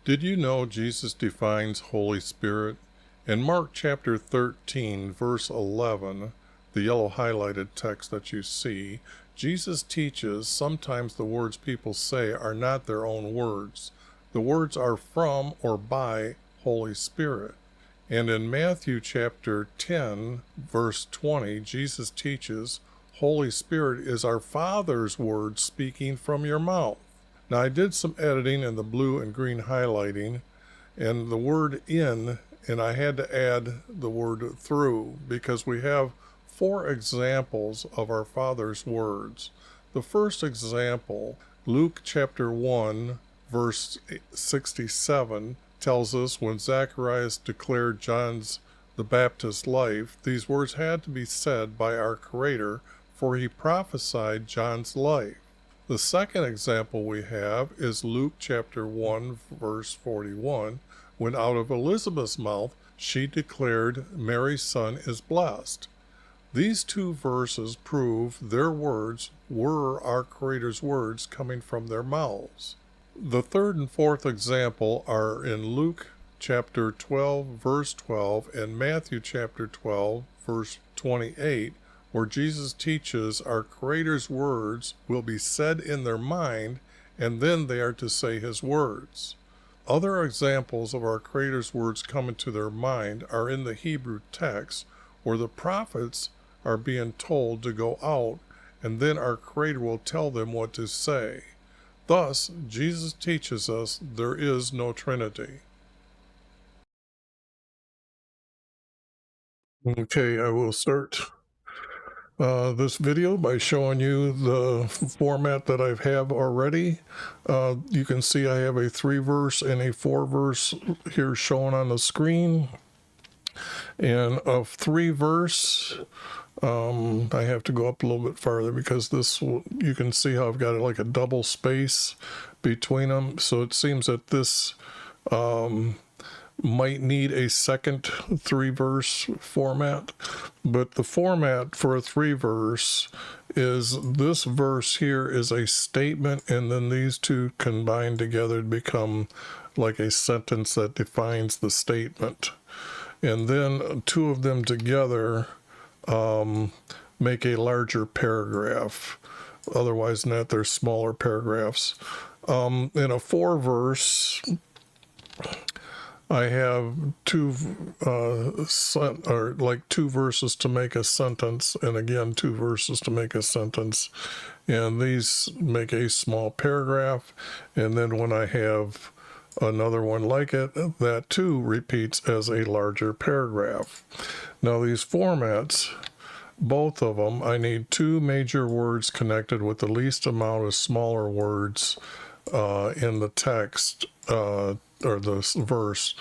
Did you know Jesus defines Holy Spirit? In Mark chapter 13, verse 11, the yellow highlighted text that you see, Jesus teaches sometimes the words people say are not their own words. The words are from or by Holy Spirit. And in Matthew chapter 10, verse 20, Jesus teaches, Holy Spirit is our Father's word speaking from your mouth. Now I did some editing in the blue and green highlighting and the word in, and I had to add the word through because we have 4 examples of our Father's words. The first example, Luke chapter 1, verse 67, tells us when Zacharias declared John's the Baptist's life, these words had to be said by our Creator, for he prophesied John's life. The second example we have is Luke chapter 1, verse 41, when out of Elizabeth's mouth she declared Mary's son is blessed. These 2 verses prove their words were our Creator's words coming from their mouths. The third and fourth example are in Luke chapter 12, verse 12, and Matthew chapter 12, verse 28, where Jesus teaches our Creator's words will be said in their mind, and then they are to say his words. Other examples of our Creator's words coming to their mind are in the Hebrew text, where the prophets are being told to go out, and then our Creator will tell them what to say. Thus, Jesus teaches us there is no Trinity. Okay, I will start this video by showing you the format that I have already. You can see I have a 3-verse and a 4-verse here shown on the screen. And a 3-verse, I have to go up a little bit farther because this, you can see how I've got like a double space between them. So it seems that this might need a second 3-verse format, but the format for a 3-verse is this verse here is a statement, and then these 2 combined together to become like a sentence that defines the statement, and then 2 of them together make a larger paragraph. Otherwise than that, they're smaller paragraphs. In a 4-verse, I have 2 verses to make a sentence, and again 2 verses to make a sentence, and these make a small paragraph. And then when I have another one like it, that too repeats as a larger paragraph. Now these formats, both of them, I need 2 major words connected with the least amount of smaller words in the text, or this verse,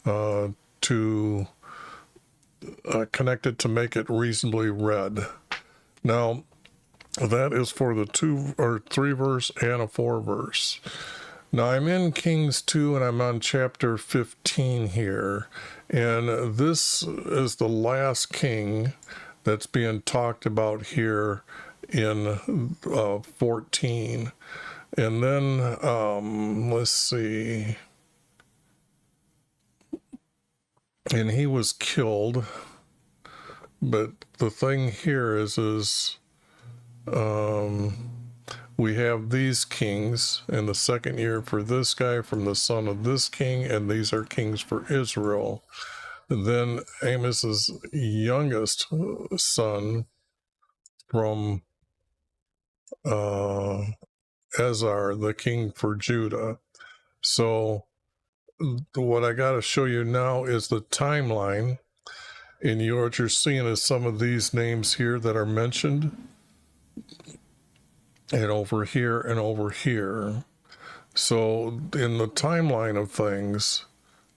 to connect it to make it reasonably read. Now, that is for the 2 or 3-verse and a 4-verse. Now, I'm in Kings 2, and I'm on chapter 15 here, and this is the last king that's being talked about here in 14. And then, let's see, and he was killed. But the thing here is we have these kings in the 2nd year for this guy from the son of this king, and these are kings for Israel. And then Amos's youngest son from Ezar, the king for Judah. So what I got to show you now is the timeline, and what you're seeing is some of these names here that are mentioned, and over here and over here. So in the timeline of things,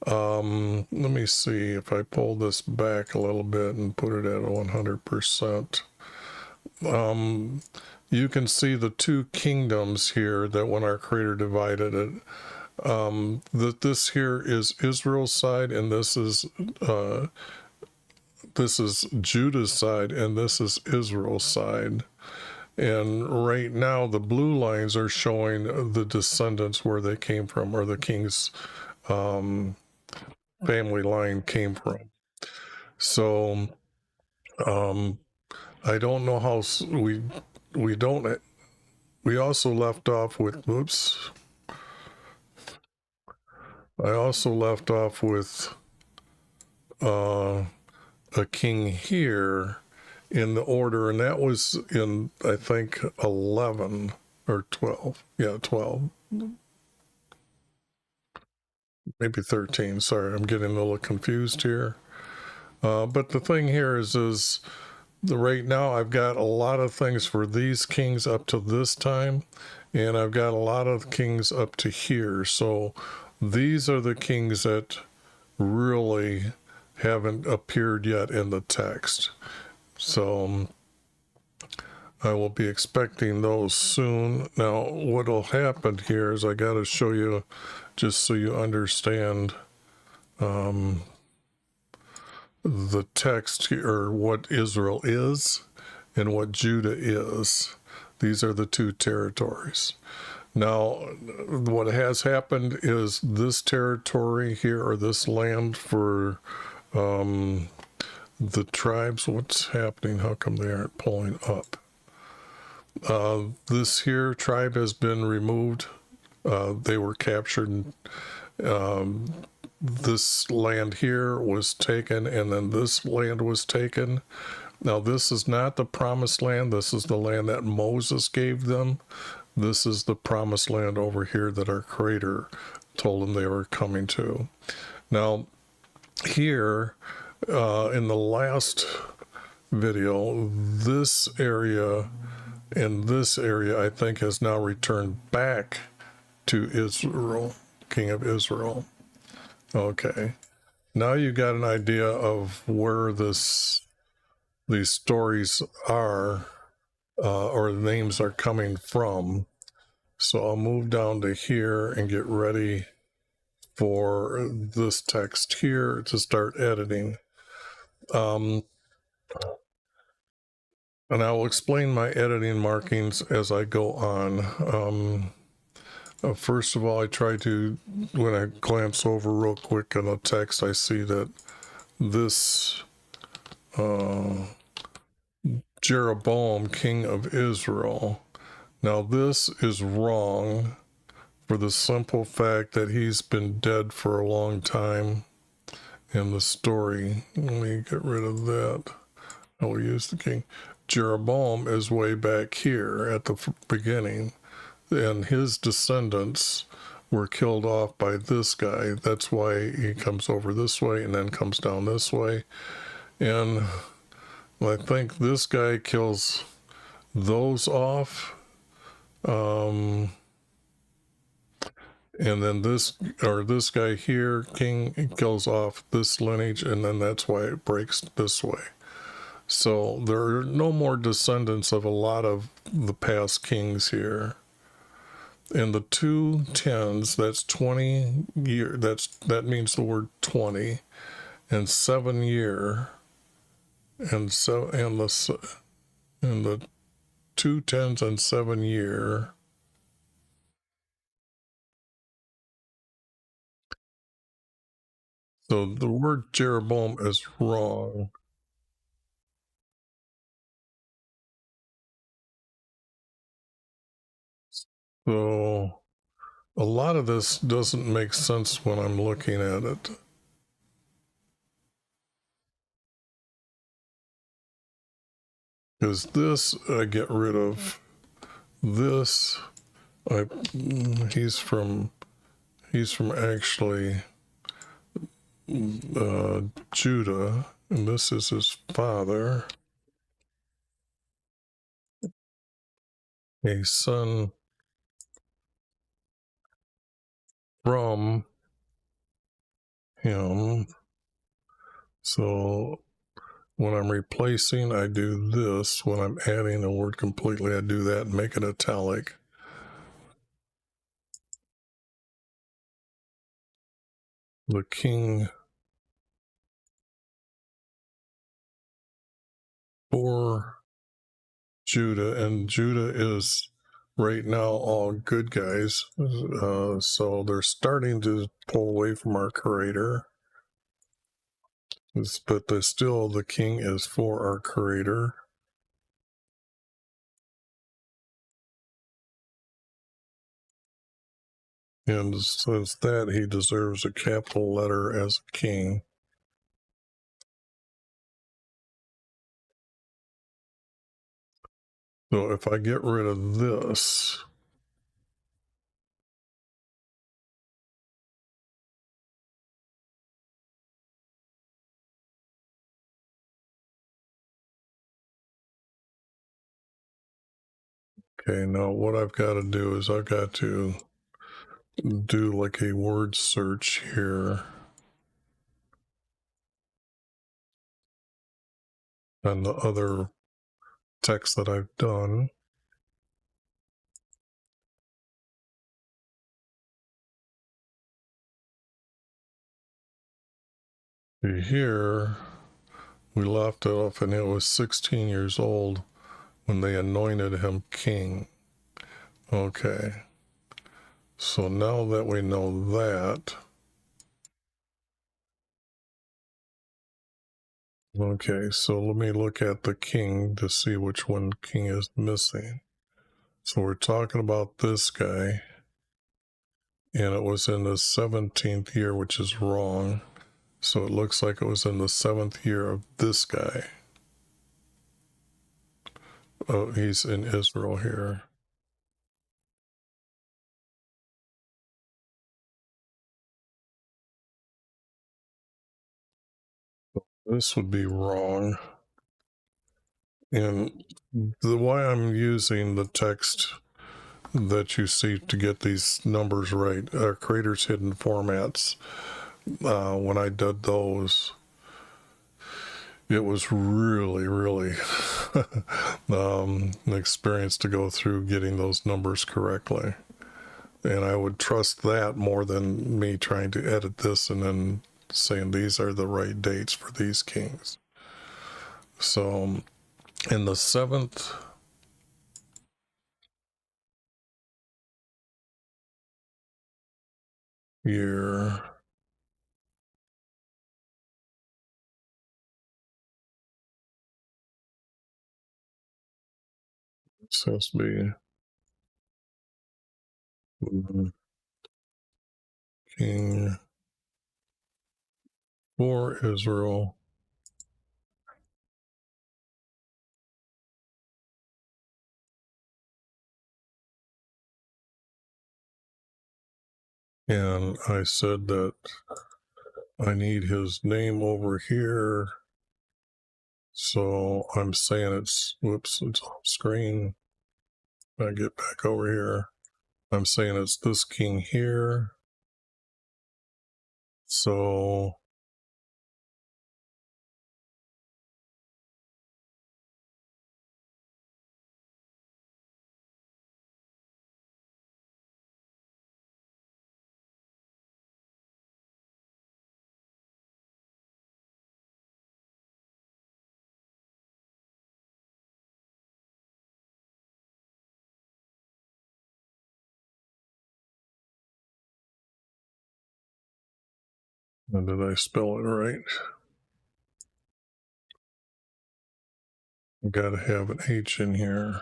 let me see if I pull this back a little bit and put it at 100%. You can see the 2 kingdoms here that when our Creator divided it, that this here is Israel's side, and this is Judah's side, and this is Israel's side. And right now the blue lines are showing the descendants where they came from, or the kings family line came from. So I don't know how we don't. We also left off with. Oops. I also left off with a king here in the order, and that was in, I think, 11 or 12. Yeah, 12. Maybe 13. Sorry, I'm getting a little confused here. But the thing here is right now I've got a lot of things for these kings up to this time, and I've got a lot of kings up to here. So these are the kings that really haven't appeared yet in the text. So I will be expecting those soon. Now, what'll happen here is I got to show you, just so you understand the text here, or what Israel is and what Judah is. These are the two territories. Now, what has happened is this territory here, or this land for the tribes, what's happening? How come they aren't pulling up? This here tribe has been removed. They were captured. This land here was taken, and then this land was taken. Now, this is not the promised land. This is the land that Moses gave them. This is the promised land over here that our Creator told them they were coming to. Now, here in the last video, this area and this area, I think, has now returned back to Israel, King of Israel. Okay. Now you got an idea of where these stories are, or the names are coming from. So I'll move down to here and get ready for this text here to start editing. And I will explain my editing markings as I go on. First of all, I try to, when I glance over real quick in the text, I see that this Jeroboam, king of Israel. Now, this is wrong for the simple fact that he's been dead for a long time in the story. Let me get rid of that. I will use the king. Jeroboam is way back here at the beginning, and his descendants were killed off by this guy. That's why he comes over this way and then comes down this way. And I think this guy kills those off. And then this guy here, king, kills off this lineage, and then that's why it breaks this way. So there are no more descendants of a lot of the past kings here. And the 2 10s, that's 20 year. That means the word 20, and 7 year, and the 2 10s and 7 year. So the word Jeroboam is wrong. So a lot of this doesn't make sense when I'm looking at it. Because this, I get rid of. This, he's from actually Judah, and this is his father, a son from him. So when I'm replacing, I do this. When I'm adding a word completely, I do that and make it italic. The king for Judah, and Judah is right now all good guys. So they're starting to pull away from our creator. But still, the king is for our creator. And since that, he deserves a capital letter as a king. So if I get rid of this, okay, now what I've got to do is I've got to do like a word search here on the other text that I've done. Here we left off, and it was 16 years old when they anointed him king. Okay, so now that we know that, okay, so let me look at the king to see which one king is missing. So we're talking about this guy, and it was in the 17th year, which is wrong. So it looks like it was in the 7th year of this guy. Oh, he's in Israel here. This would be wrong. And the why I'm using the text that you see to get these numbers right are Creator's Hidden Formats. When I did those, it was really an experience to go through getting those numbers correctly. And I would trust that more than me trying to edit this and then saying these are the right dates for these kings. So in the 7th year, it has to be king for Israel. And I said that I need his name over here. So I'm saying it's off screen. I get back over here. I'm saying it's this king here. So did I spell it right? I gotta have an H in here.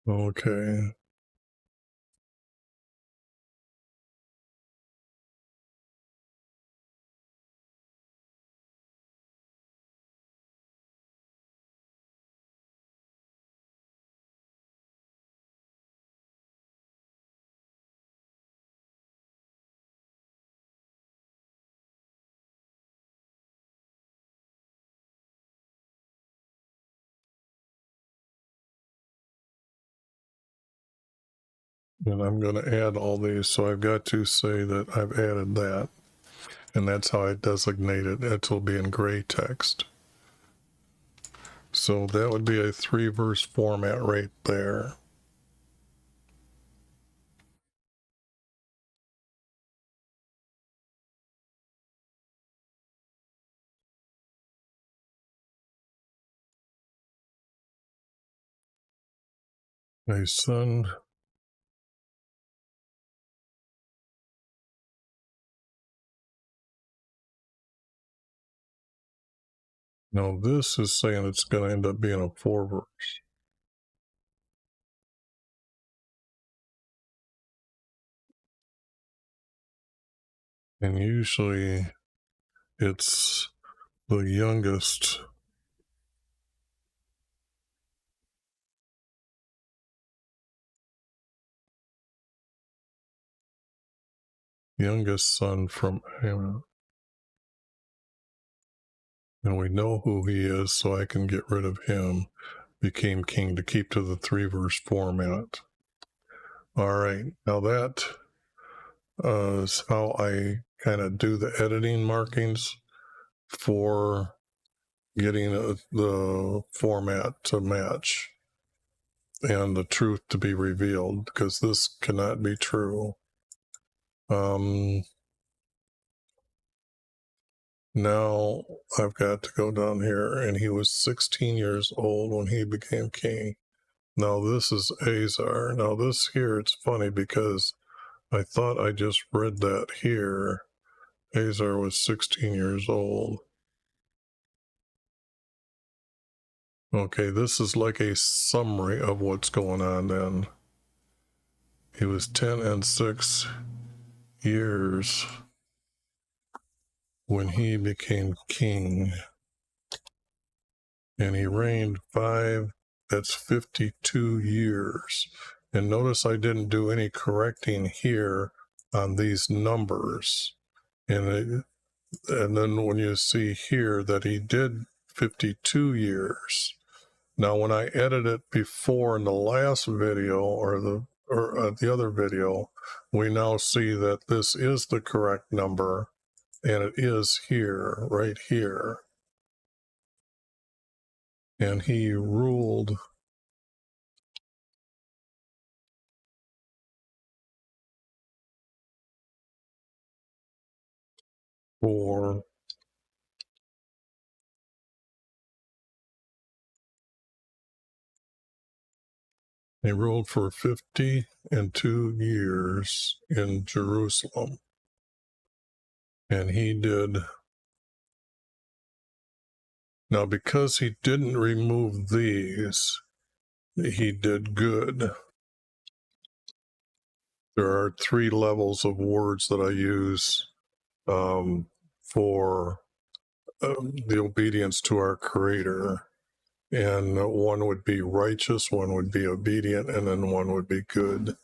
Okay. And I'm going to add all these. So I've got to say that I've added that. And that's how I designate it. It will be in gray text. So that would be a 3-verse format right there. a son. Now this is saying it's going to end up being a 4 verse. And usually it's the youngest son from Hannah. And we know who he is, so I can get rid of him. Became king, to keep to the 3 verse format. All right, now that is how I kind of do the editing markings for getting the format to match and the truth to be revealed, because this cannot be true. Now I've got to go down here, and he was 16 years old when he became king. Now this is Azar. Now this here, it's funny because I thought I just read that here. Azar was 16 years old. Okay, this is like a summary of what's going on then. He was 10 and 6 years when he became king. And he reigned 5, that's 52 years. And notice I didn't do any correcting here on these numbers. And then when you see here that he did 52 years. Now, when I edit it before in the last video or the other video, we now see that this is the correct number, and it is here, right here. And he ruled for He ruled for 52 years in Jerusalem. And he did. Now, because he didn't remove these, he did good. There are 3 levels of words that I use for the obedience to our Creator. And one would be righteous, one would be obedient, and then one would be good.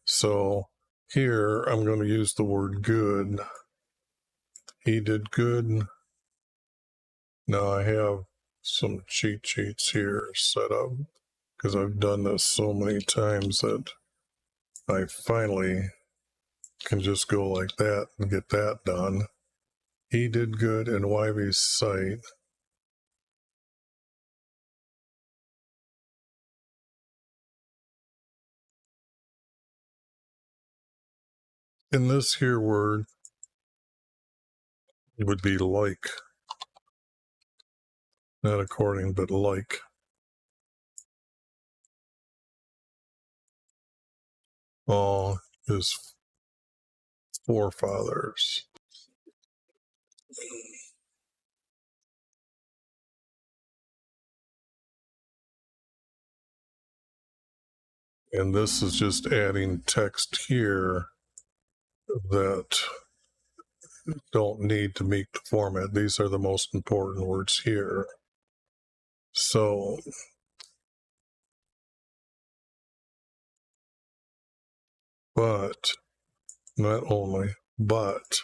So here I'm going to use the word good. He did good. Now I have some cheat sheets here set up because I've done this so many times that I finally can just go like that and get that done. He did good in YHVH's sight. In this here word, it would be like. Not according, but like. All his forefathers. And this is just adding text here that don't need to meet the format. These are the most important words here. So but not only, but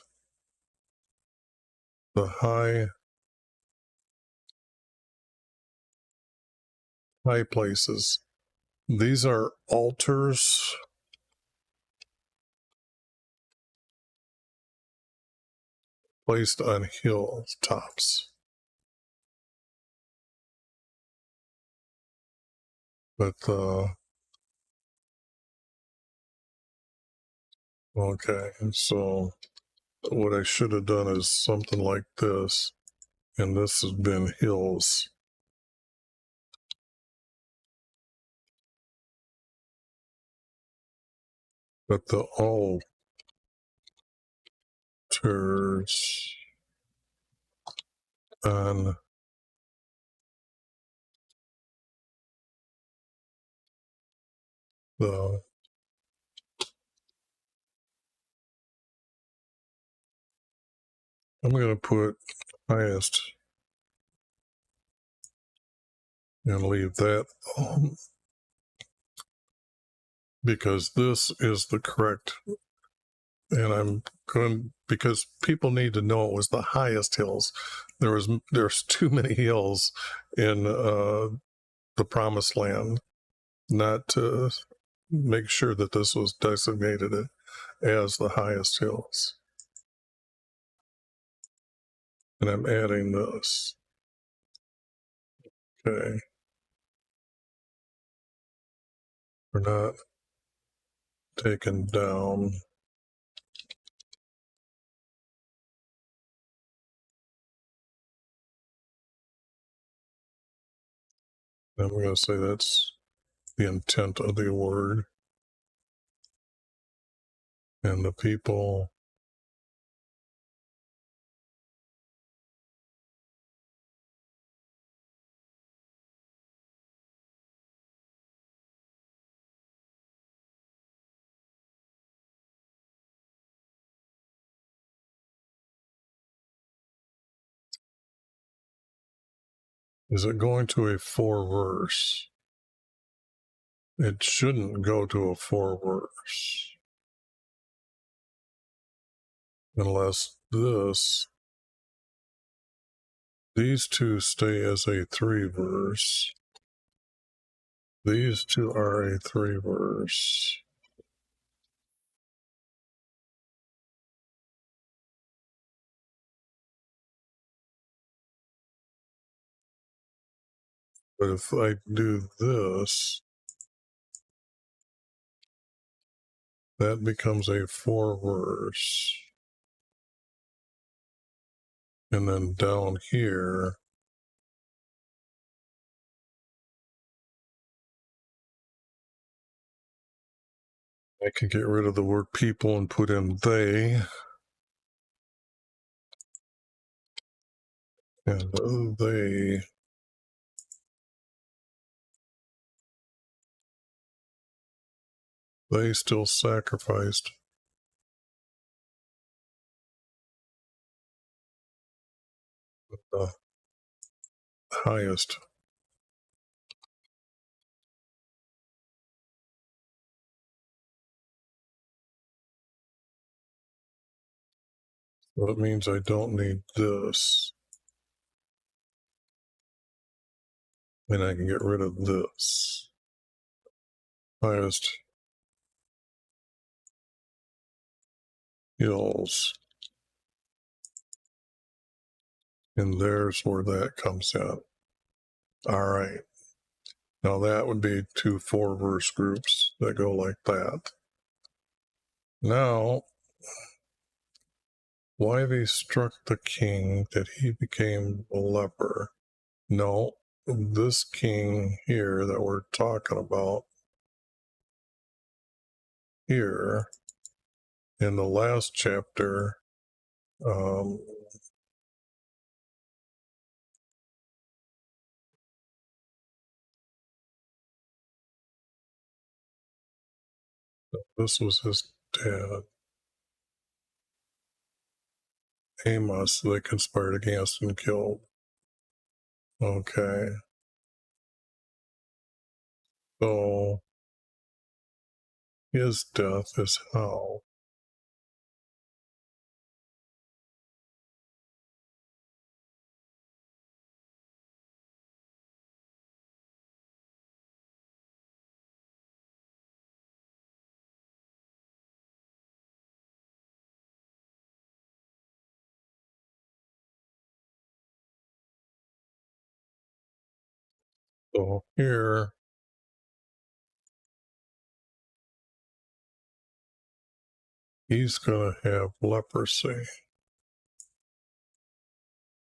the high places, these are altars placed on hilltops. But okay, so what I should have done is something like this, and this has been hills. but the altars, on the I'm going to put highest and leave that because this is the correct, and I'm going, because people need to know it was the highest hills. There's too many hills in the promised land not to make sure that this was designated as the highest hills. And I'm adding this. Okay. We're not taken down. I'm going to say that's the intent of the word. And the people is it going to a 4 verse? It shouldn't go to a 4 verse unless these two stay as a 3 verse. These two are a 3 verse. But if I do this, that becomes a 4 verse. And then down here, I can get rid of the word people and put in they. And they still sacrificed the highest. So it means I don't need this. And I can get rid of this. Highest hills. And there's where that comes in. All right. Now that would be 2 4 verse groups that go like that. Now, why they struck the king that he became a leper? No, this king here that we're talking about here in the last chapter, this was his dad, Amos, they conspired against and killed. Okay. So his death is how? So here, he's going to have leprosy.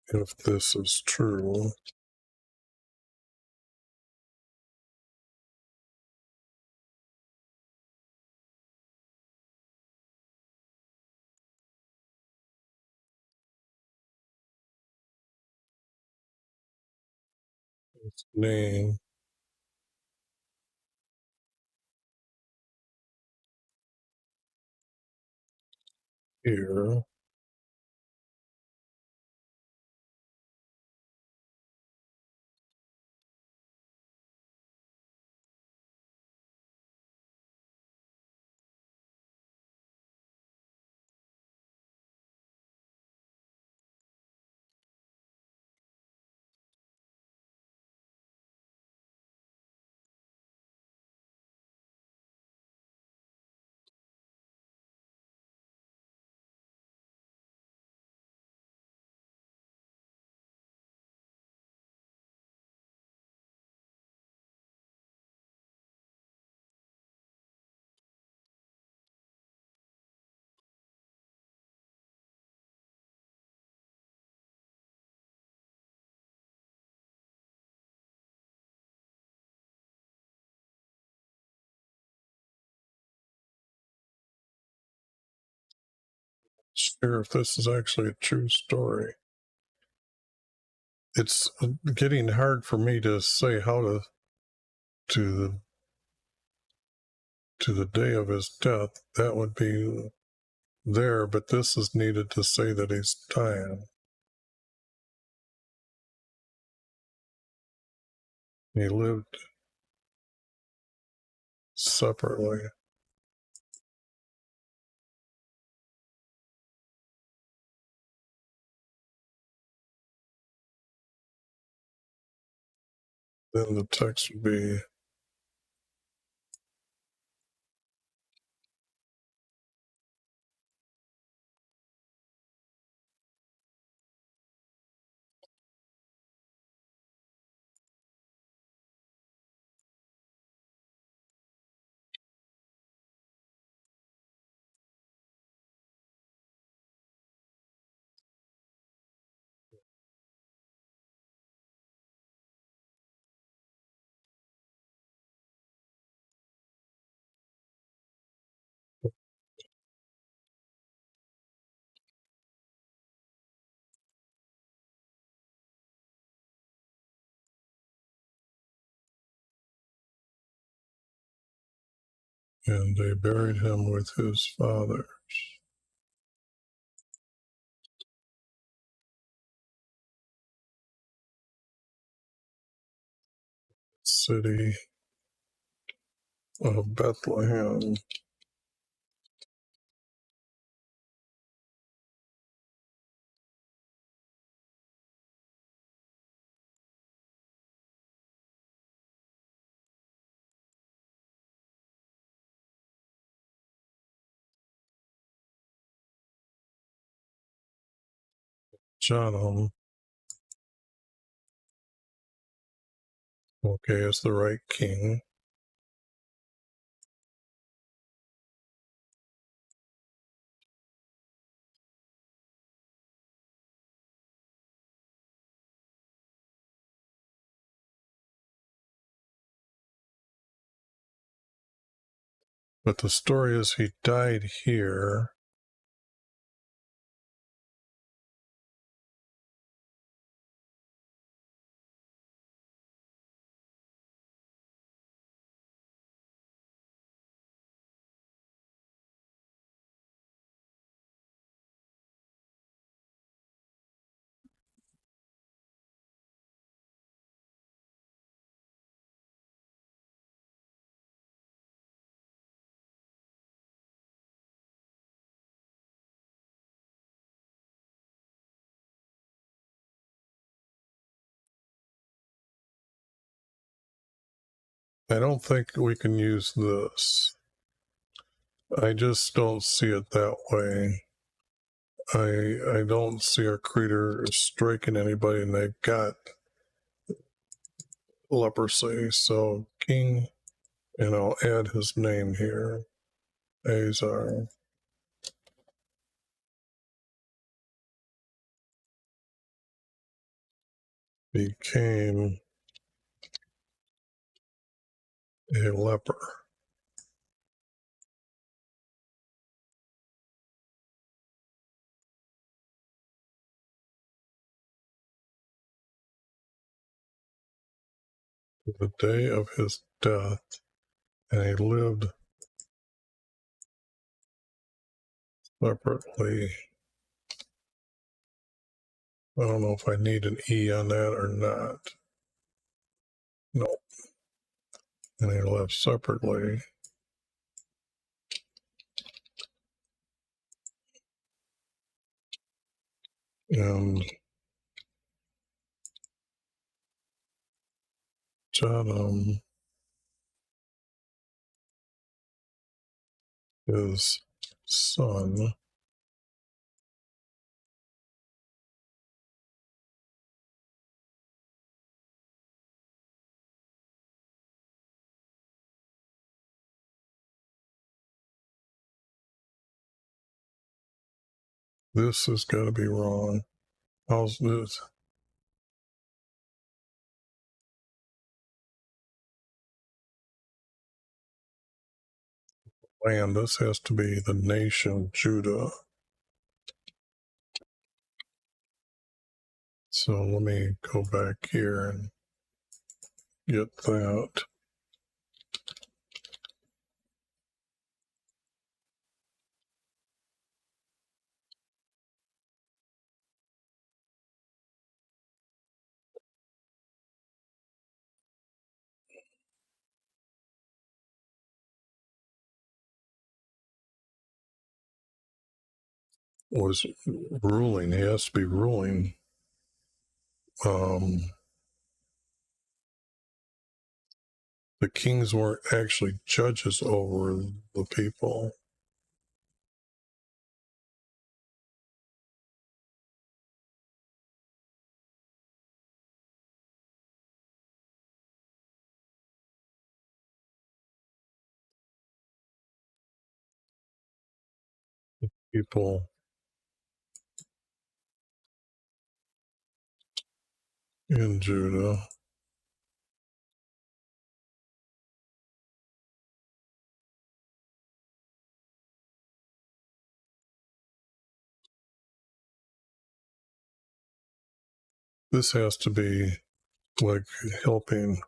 If this is true, His name here. Sure, if this is actually a true story. It's getting hard for me to say how to the day of his death. That would be there, but this is needed to say that he's dying. He lived separately. Then the text would be and they buried him with his father. City of Bethlehem. John, okay, is the right king. But the story is he died here. I don't think we can use this. I just don't see it that way. I don't see our creator striking anybody and they've got leprosy. So king, and I'll add his name here. Azar became a leper. the day of his death, and he lived separately. I don't know if I need an E on that or not. No. And he lived separately. And Jotham, his son, this has got to be wrong. How's this? Land, this has to be the nation Judah. So let me go back here and get that. Was ruling, he has to be ruling. The kings weren't actually judges over the people. People in Judah. This has to be like helping.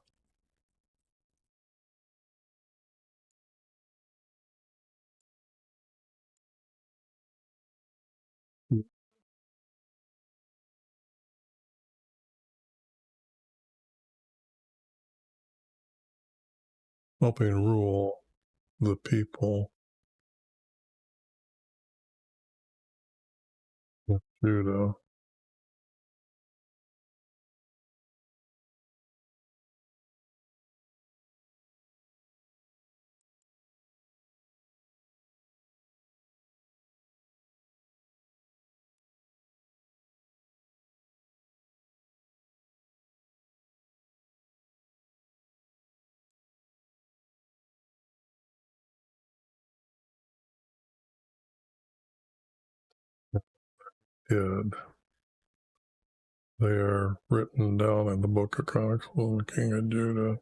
Helping rule the people of Judah. Did. They are written down in the book of Chronicles of the King of Judah.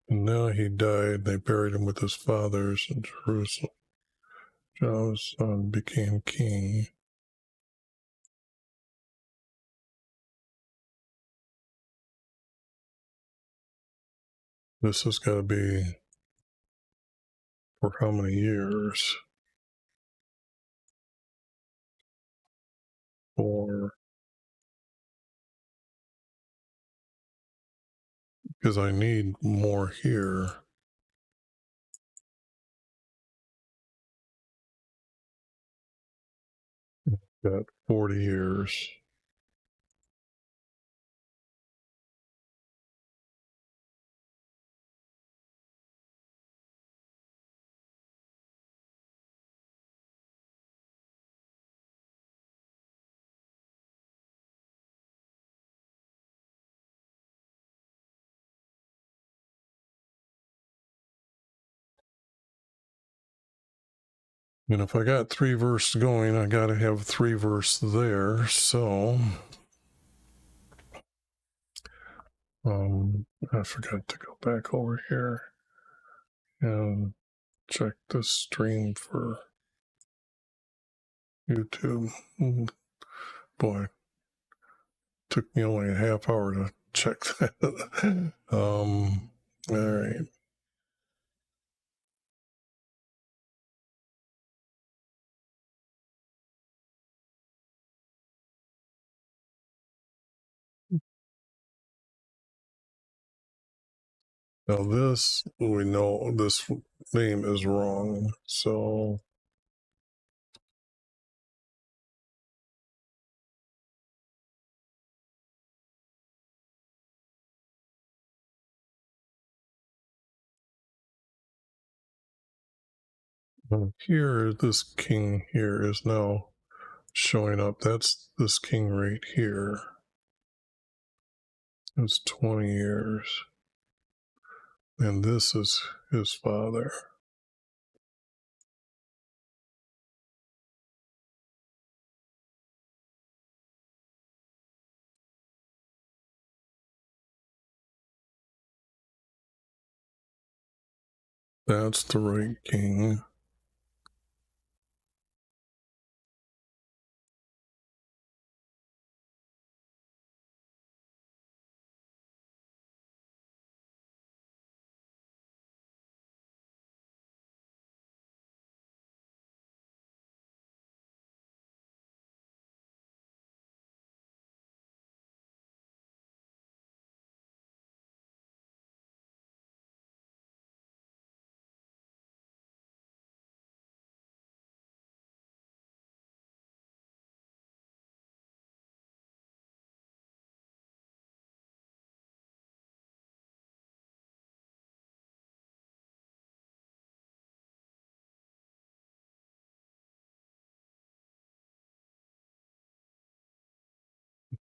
And now he died. They buried him with his fathers in Jerusalem. John's son became king. This has got to be for how many years? For, because I need more here. Got 40 years. And if I got 3 verses going, I got to have 3 verses there. So, I forgot to go back over here and check the stream for YouTube. Boy, took me only a half hour to check that. All right. Now this, we know this name is wrong, so here, this king here is now showing up. That's this king right here. It's 20 years. And this is his father. That's the right king.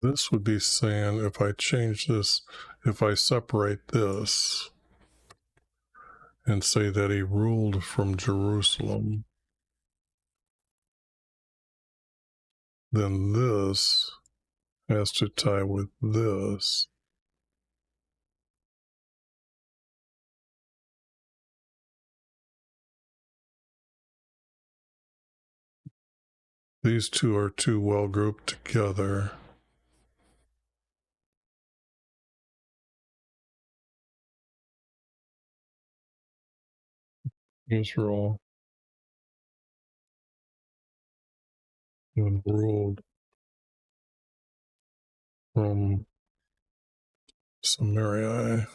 This would be saying, if I change this, if I separate this and say that he ruled from Jerusalem, then this has to tie with this. These two are too well grouped together. Israel and ruled from Samaria.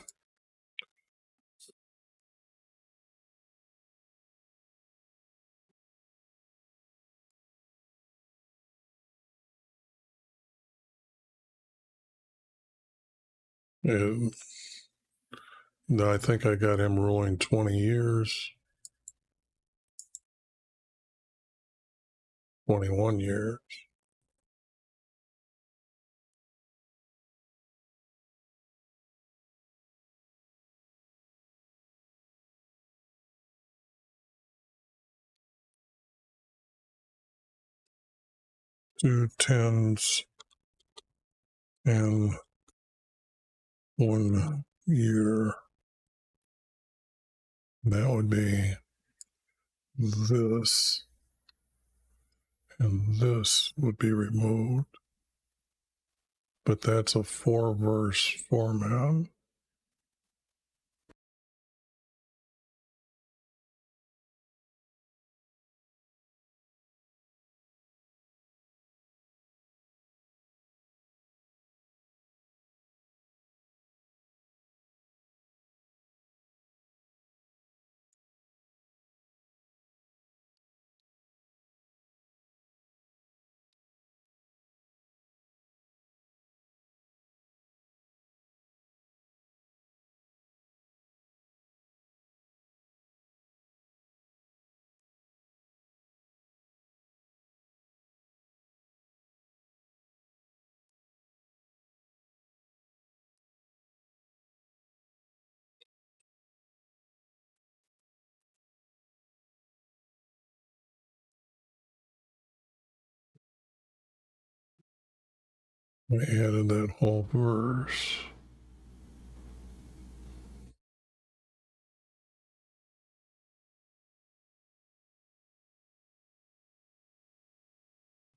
And I think I got him ruling 20 years, 21 years. Two tens and 1 year. That would be this, and this would be removed. But that's a 4-verse format. I added that whole verse.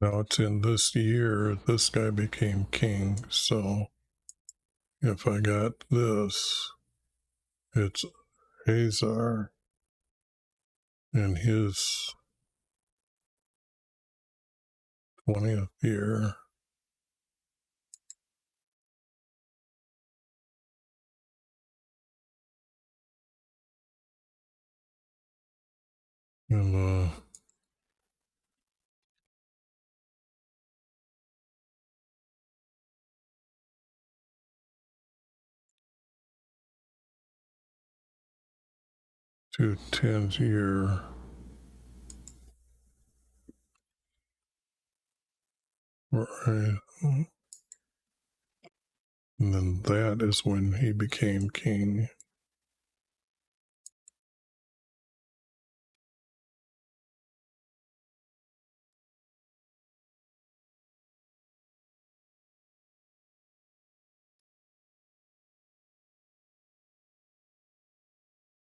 Now it's in this year, this guy became king, so if I got this, it's Hazar in his 20th year. And to 10th year. Right. And then that is when he became king.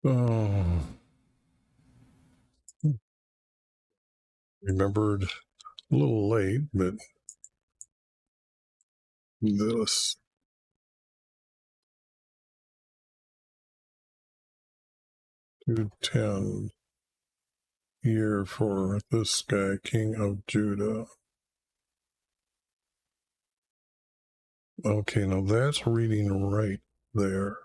Oh, remembered a little late, but this to 10 year for this guy, King of Judah. Okay, now that's reading right there.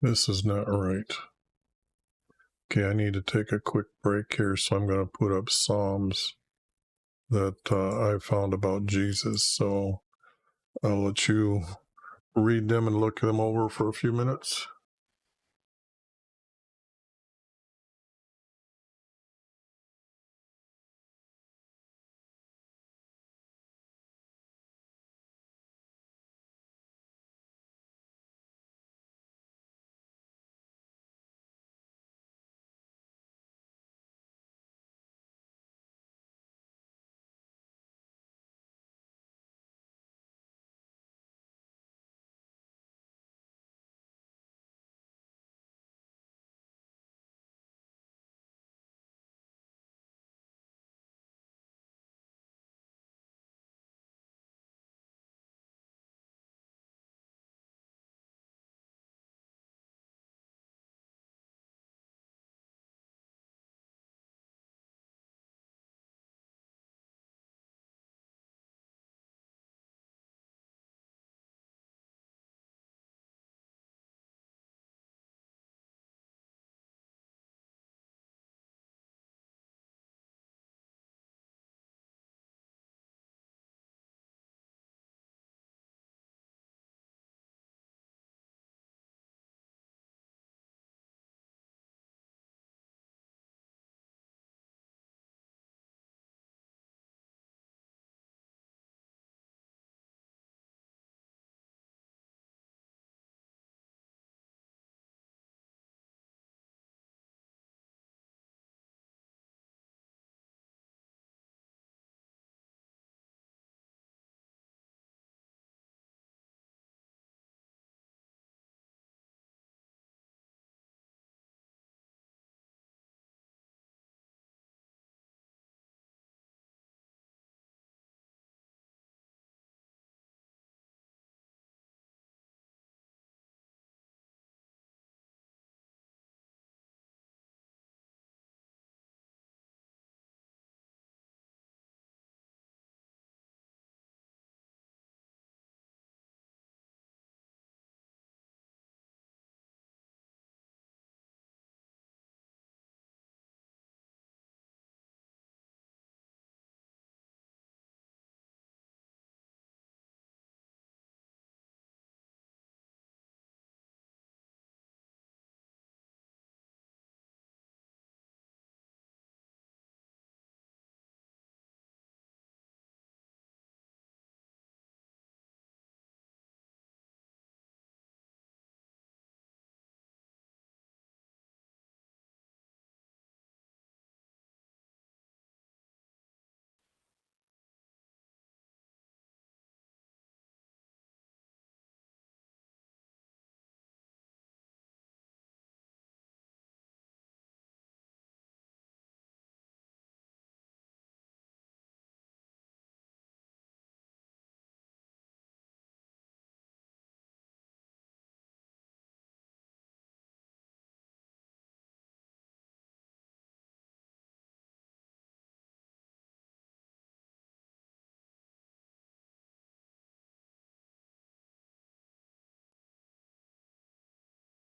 This is not right. Okay, I need to take a quick break here, so I'm going to put up Psalms that I found about Jesus. So I'll let you read them and look them over for a few minutes.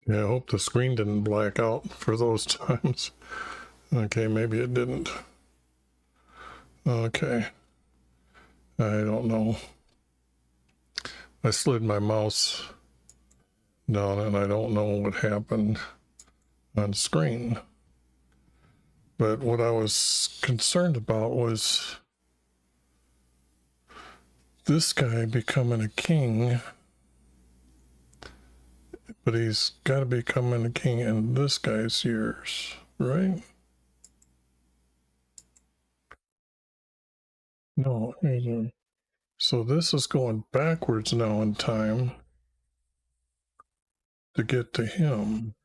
Yeah, I hope the screen didn't black out for those times. Okay, maybe it didn't. Okay. I don't know. I slid my mouse down and I don't know what happened on screen. But what I was concerned about was this guy becoming a king, but he's got to be becoming a king in this guy's years, right? No. So this is going backwards now in time to get to him.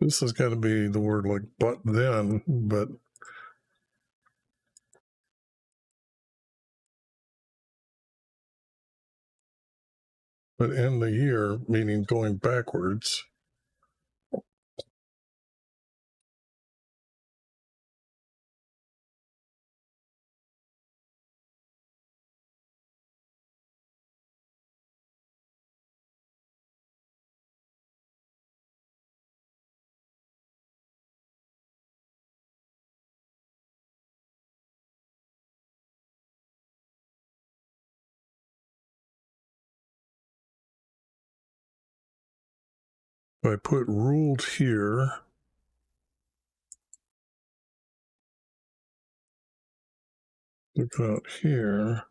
This has got to be the word like but then, but in the year, meaning going backwards. If I put ruled here, look out here,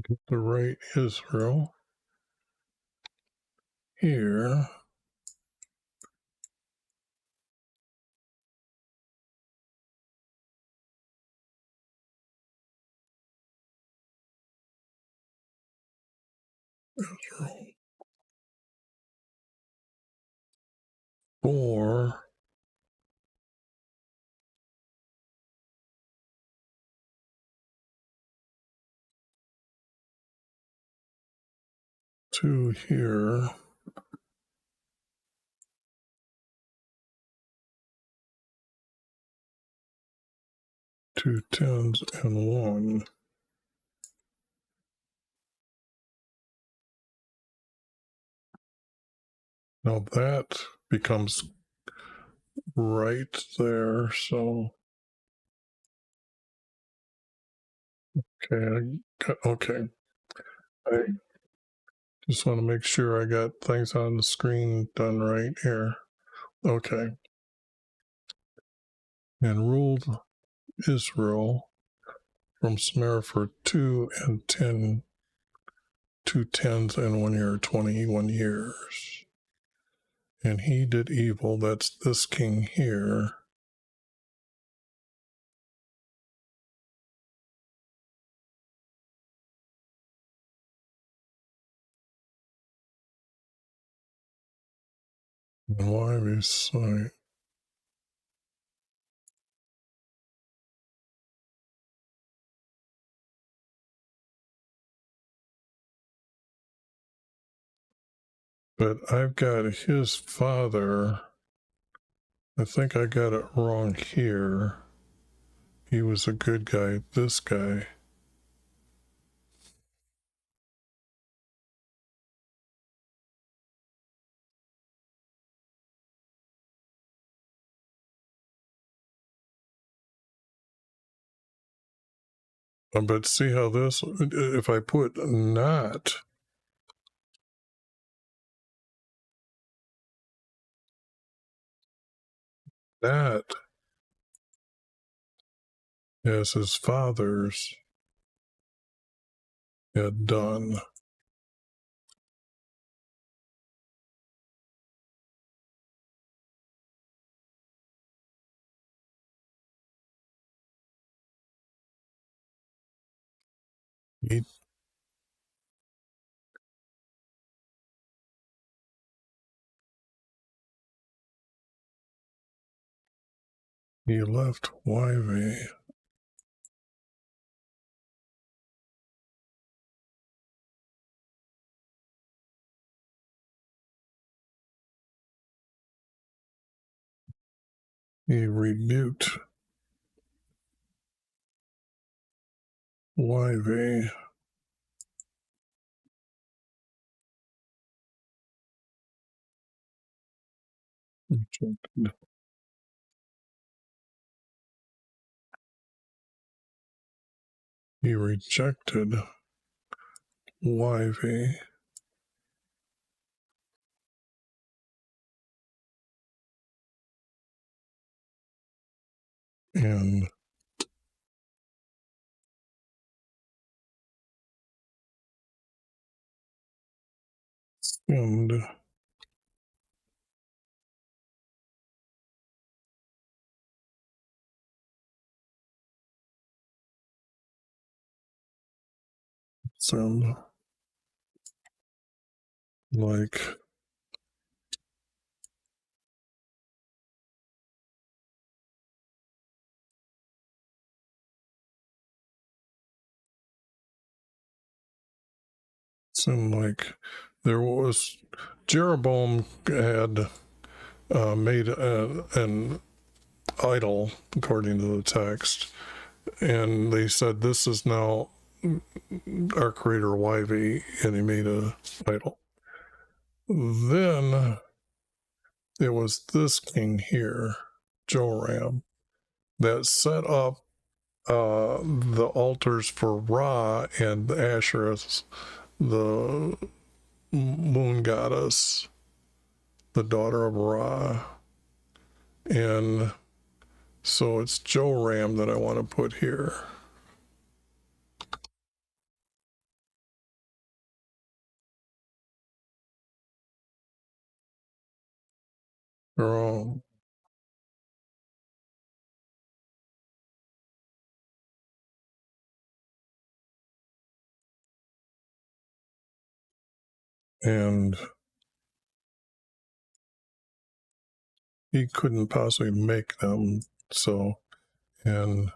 get the right Israel here. Israel. 4, two here, 2 10s and 1. Now that becomes right there. So, okay. I just want to make sure I got things on the screen done right here. Okay. And ruled Israel from Samaria for 2 and 10, 2 10s and 1 year, 21 years. And he did evil, that's this king here. And YHVH'S. But I've got his father. I think I got it wrong here. He was a good guy, this guy. But see how this, if I put not, that as his fathers had done. He, He left YV. He rebuked YV. Rejected. He rejected YV. And sinned sinned like there was Jeroboam had made an idol according to the text, and they said this is now our creator YV, and he made a idol. Then it was this king here, Joram, that set up the altars for Ra and the Asherahs, the moon goddess, the daughter of Ra. And so it's Joram that I want to put here. Oh, and he couldn't possibly make them. So, and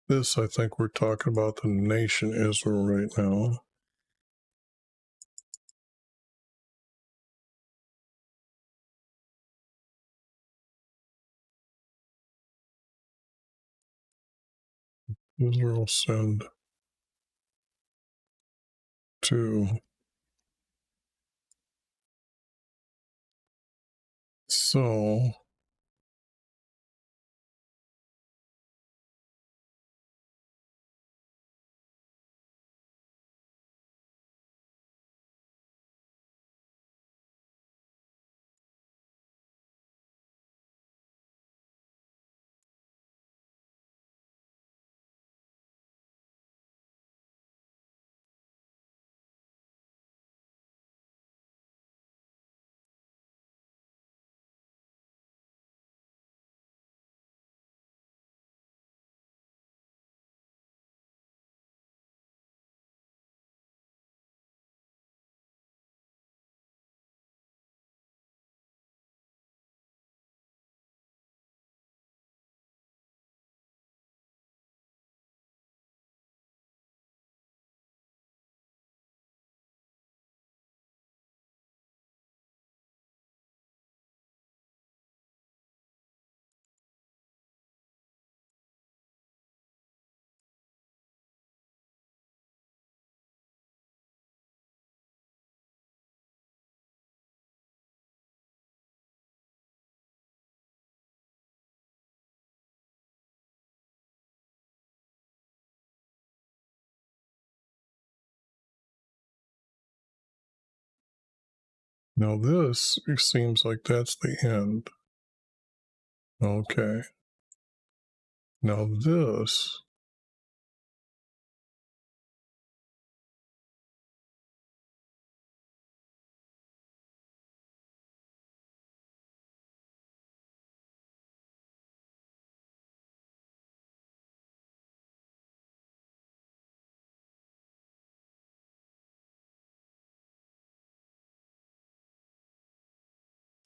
this, I think we're talking about the nation Israel right now. Israel send to. So, now this seems like that's the end. Okay. Now this.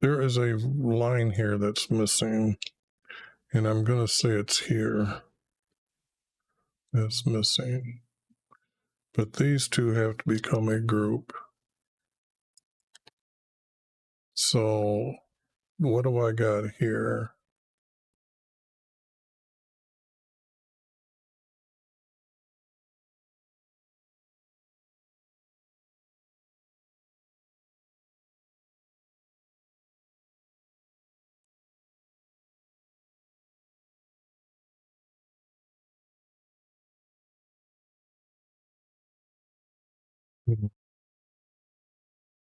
There is a line here that's missing, and I'm going to say it's here. It's missing. But these two have to become a group. So what do I got here?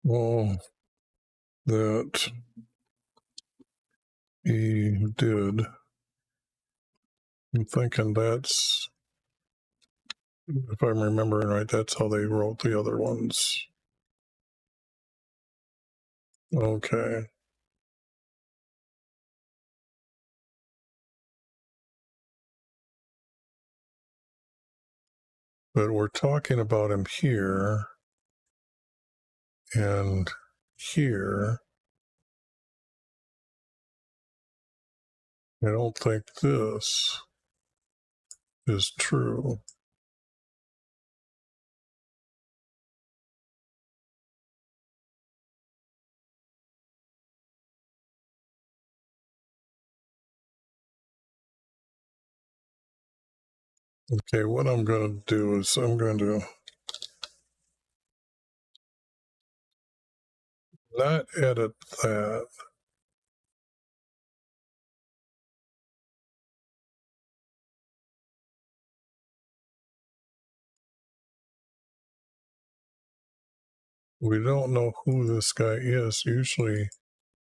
Well, that he did. I'm thinking that's, if I'm remembering right, that's how they wrote the other ones. Okay. But we're talking about him here and here. I don't think this is true. Okay, what I'm going to do is I'm going to not edit that. We don't know who this guy is. Usually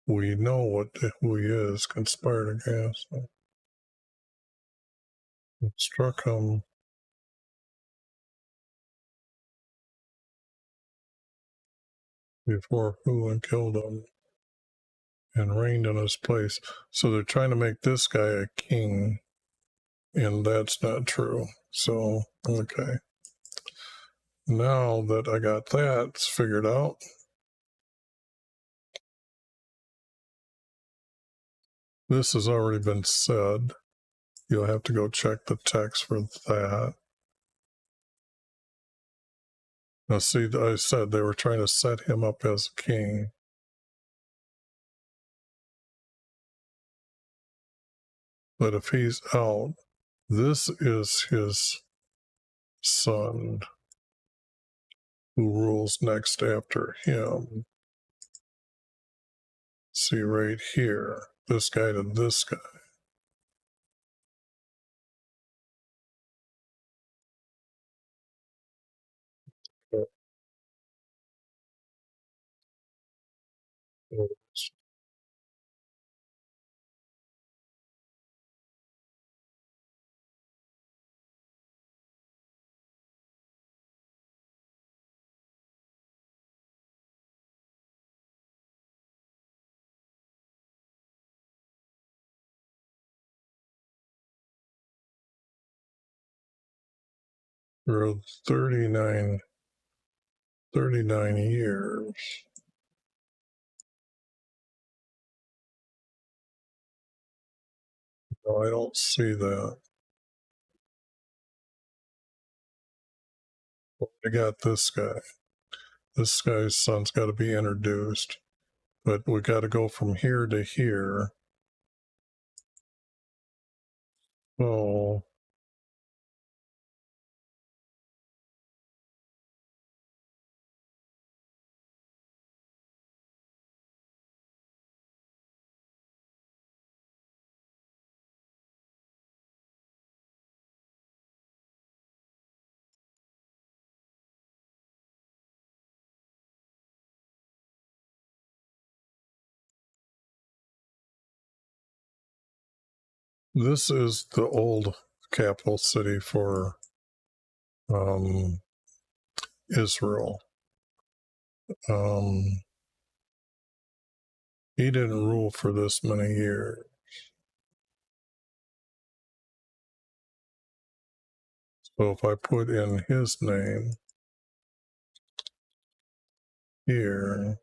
we know who he is, conspired against. It struck him before who and killed him and reigned in his place. So they're trying to make this guy a king, and that's not true. So, okay. Now that I got that figured out, this has already been said. You'll have to go check the text for that. Now, see, I said they were trying to set him up as king. But if he's out, this is his son who rules next after him. See right here, this guy to this guy. For 39 years. No, I don't see that. I got this guy. This guy's son's got to be introduced. But we got to go from here to here. So this is the old capital city for Israel. He didn't rule for this many years. So if I put in his name here,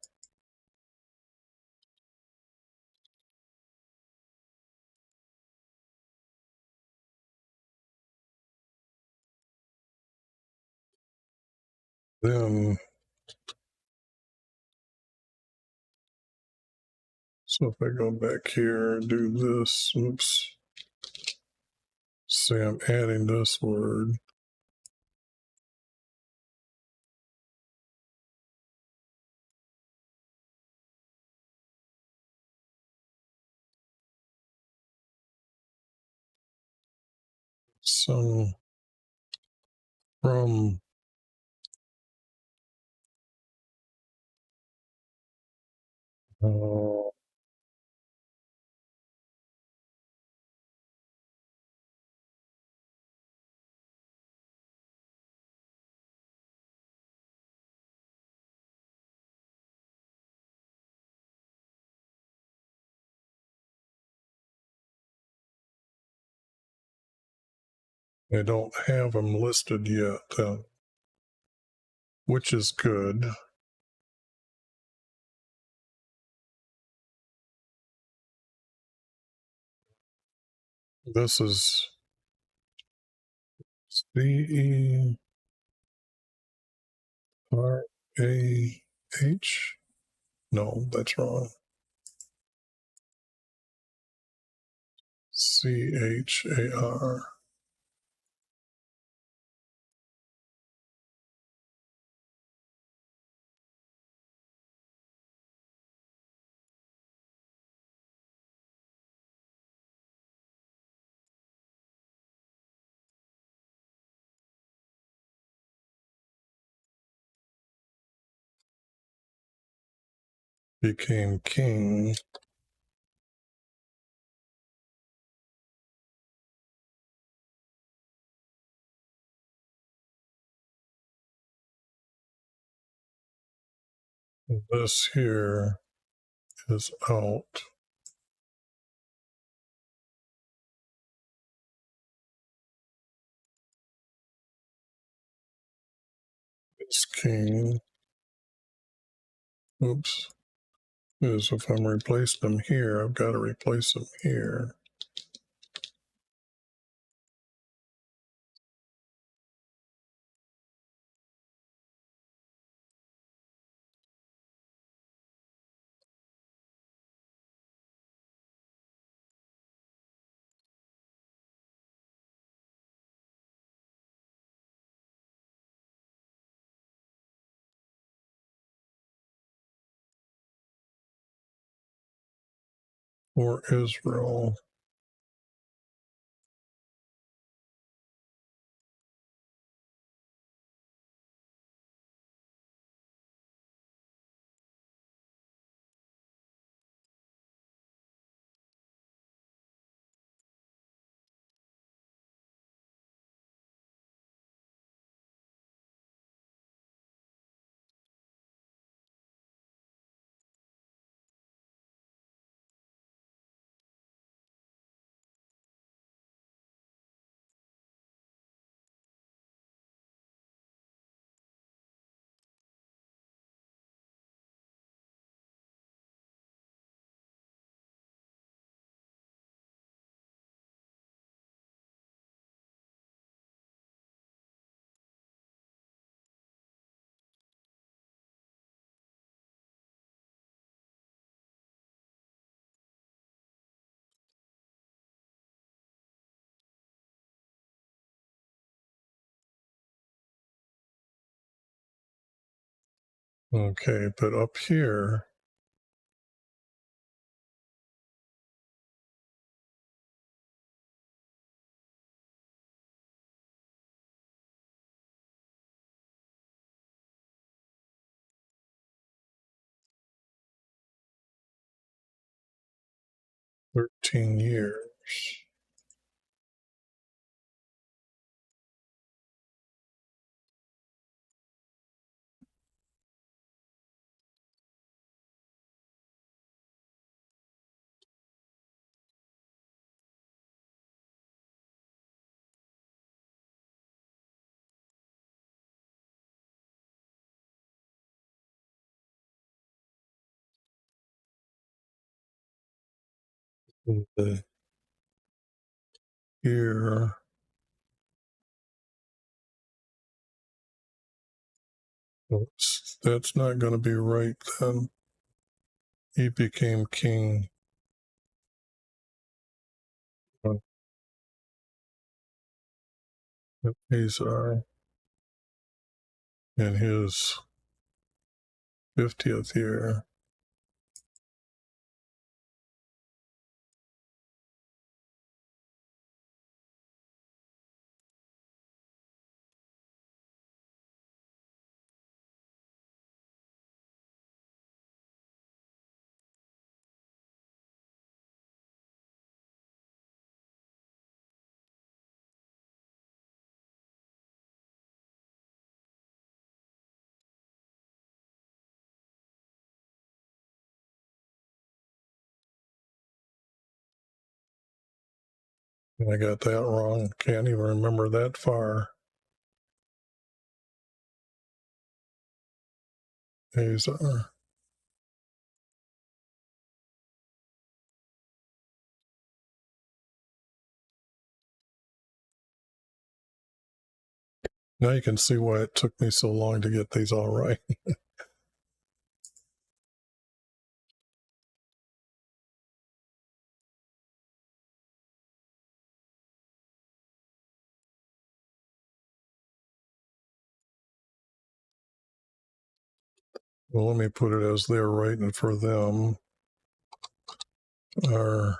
Then, so if I go back here and do this, oops, say I'm adding this word. So from I don't have them listed yet, which is good. This is CERAH. No, that's wrong. CHAR. Became king. This here is out. This king. Oops. Is if I'm replacing them here, I've got to replace them here. For Israel. Okay, but up here, $13 years. The year Oops, that's not going to be right then. He became king. Azar in his 50th year. I got that wrong. Can't even remember that far. Azar. Now you can see why it took me so long to get these all right. Well, let me put it as they're writing for them. Our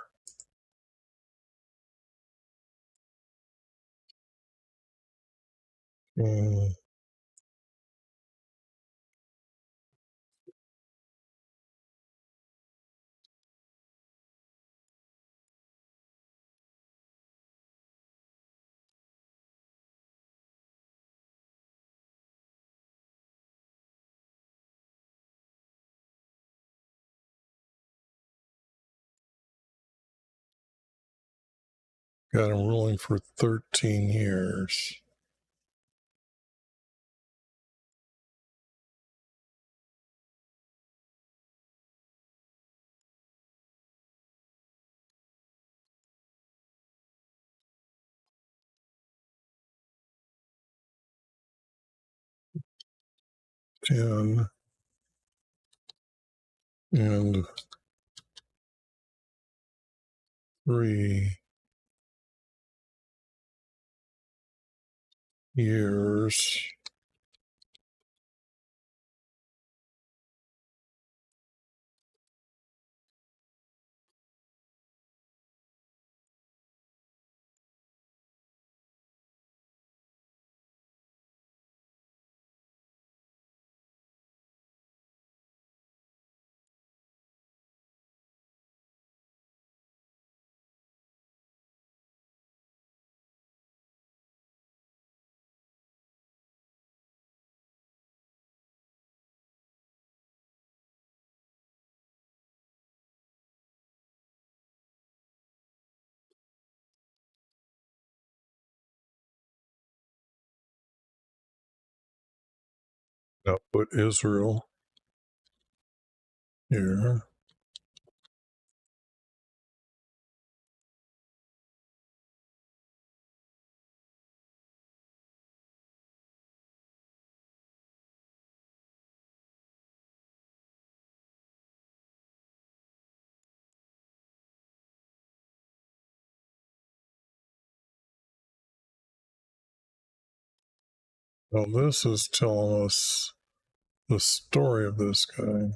got him ruling for 13 years. And 3 years. Now put Israel here. Now this is telling us the story of this guy.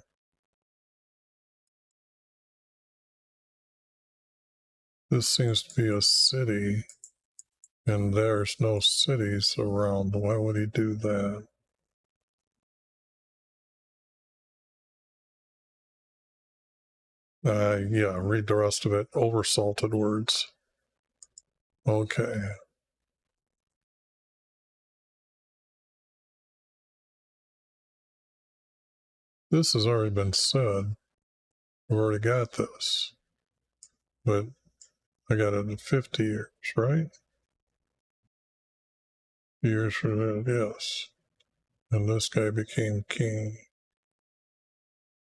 This seems to be a city, and there's no cities around. Why would he do that? Yeah, read the rest of it. Oversalted words. Okay. This has already been said. I've already got this. But I got it in 50 years, right? Years for that, yes. And this guy became king.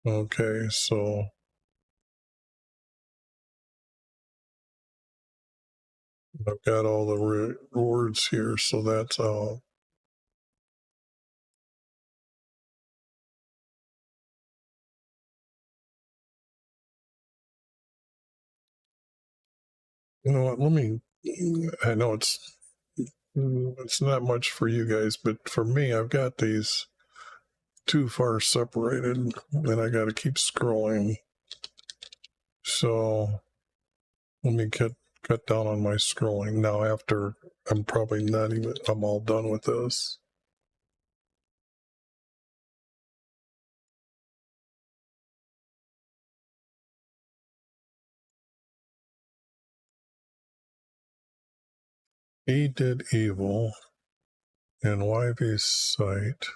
Okay, so I've got all the words here, so that's out. You know what? I know it's not much for you guys, but for me, I've got these too far separated, and I got to keep scrolling. So let me cut down on my scrolling now. After I'm all done with this. He did evil in YV's sight.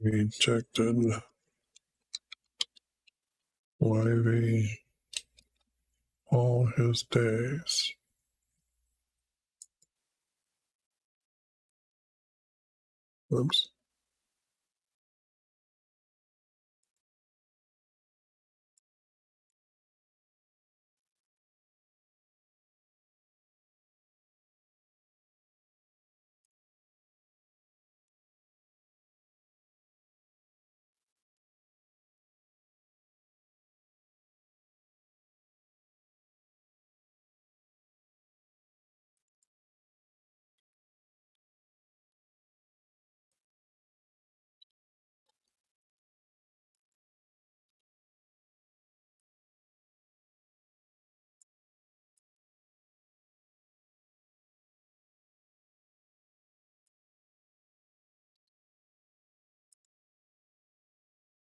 Rejected YV all his days. Oops.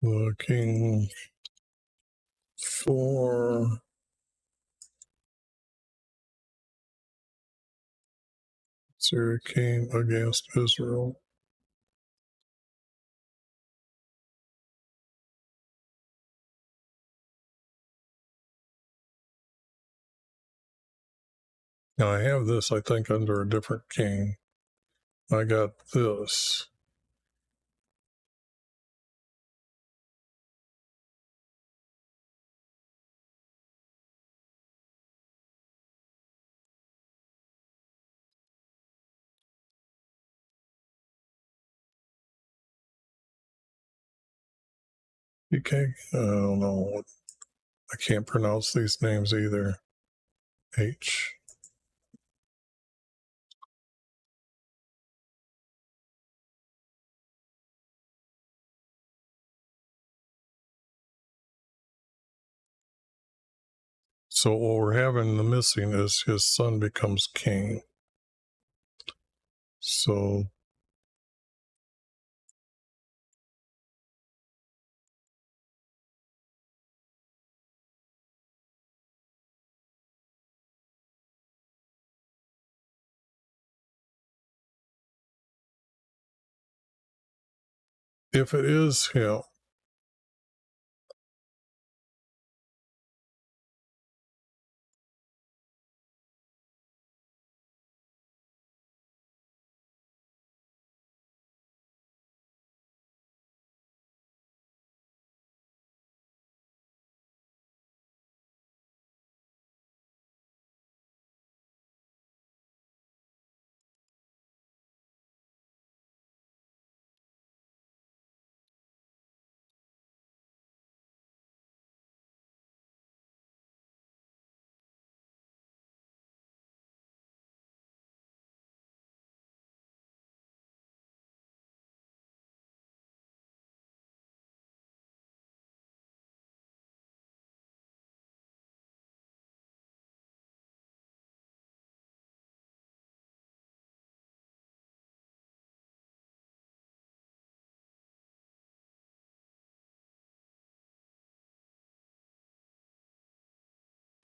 Looking for Syria came against Israel. Now I have this, I think, under a different king. I got this. Okay, I don't know. I can't pronounce these names either. H. So what we're having the missing is his son becomes king. So if it is him,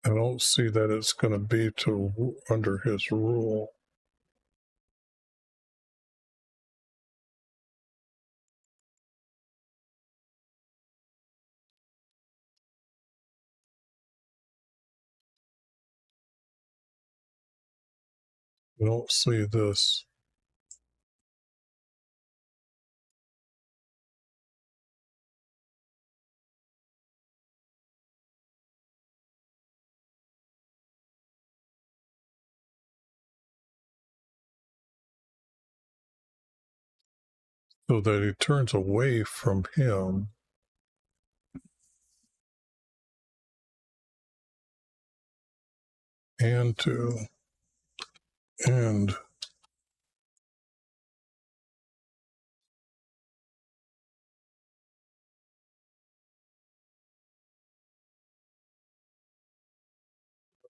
I don't see that it's going to be under his rule. I don't see this. so that he turns away from him and and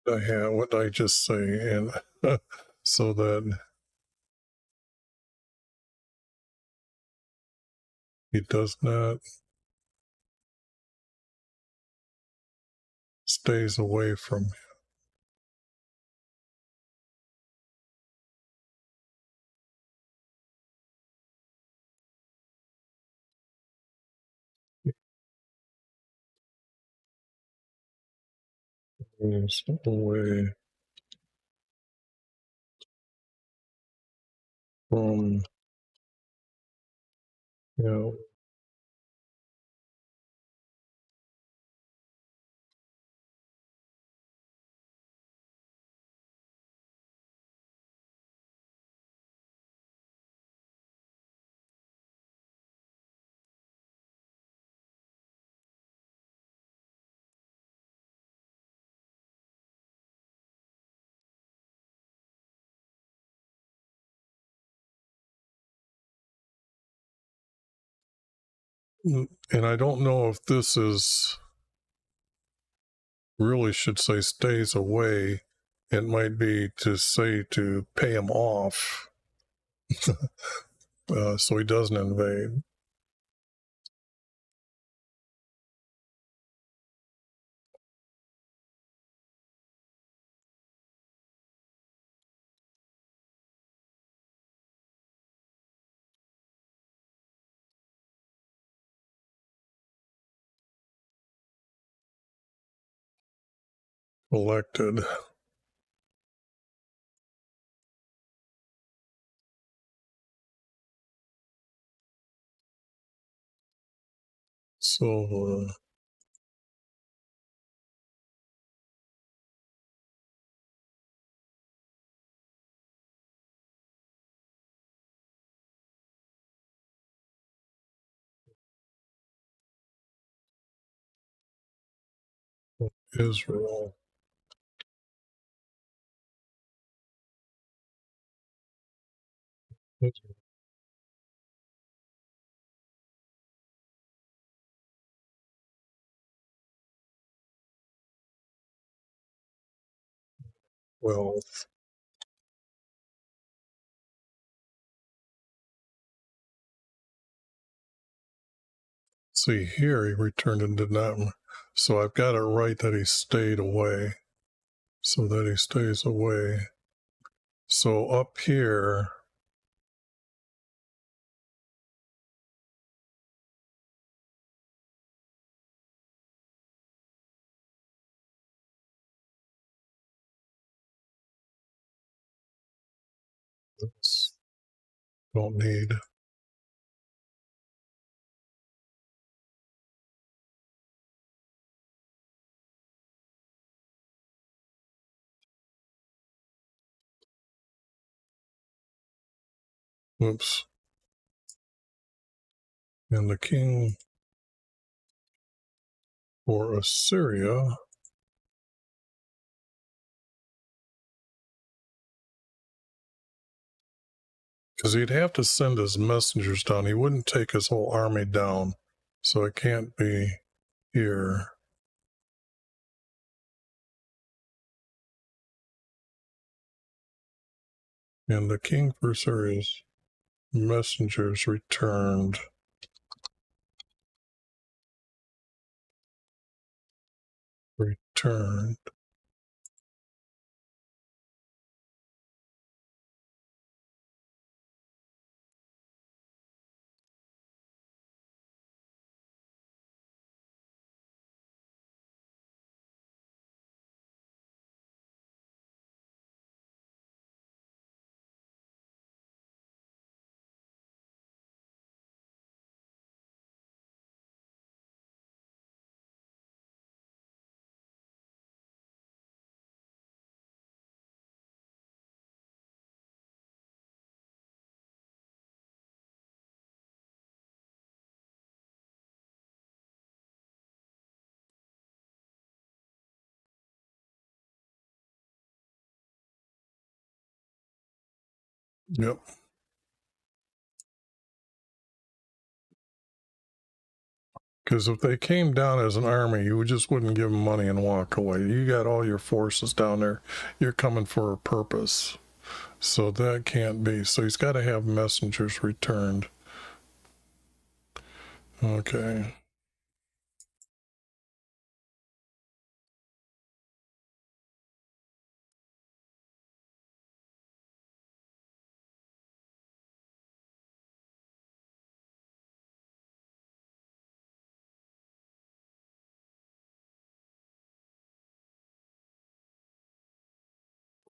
what did I just say? And so that he does not stays away from moves away from and I don't know if this is really should say stays away. It might be to say to pay him off so he doesn't invade. Elected. So Israel. Wealth. See here, he returned and did not. So I've got it right that he stayed away. So that he stays away. So up here, don't need. Oops. And the king for Assyria, because he'd have to send his messengers down. He wouldn't take his whole army down. So it can't be here. And the king for Assyria's messengers returned. Yep. Because if they came down as an army, you just wouldn't give them money and walk away. You got all your forces down there. You're coming for a purpose. So that can't be. So he's got to have messengers returned. Okay.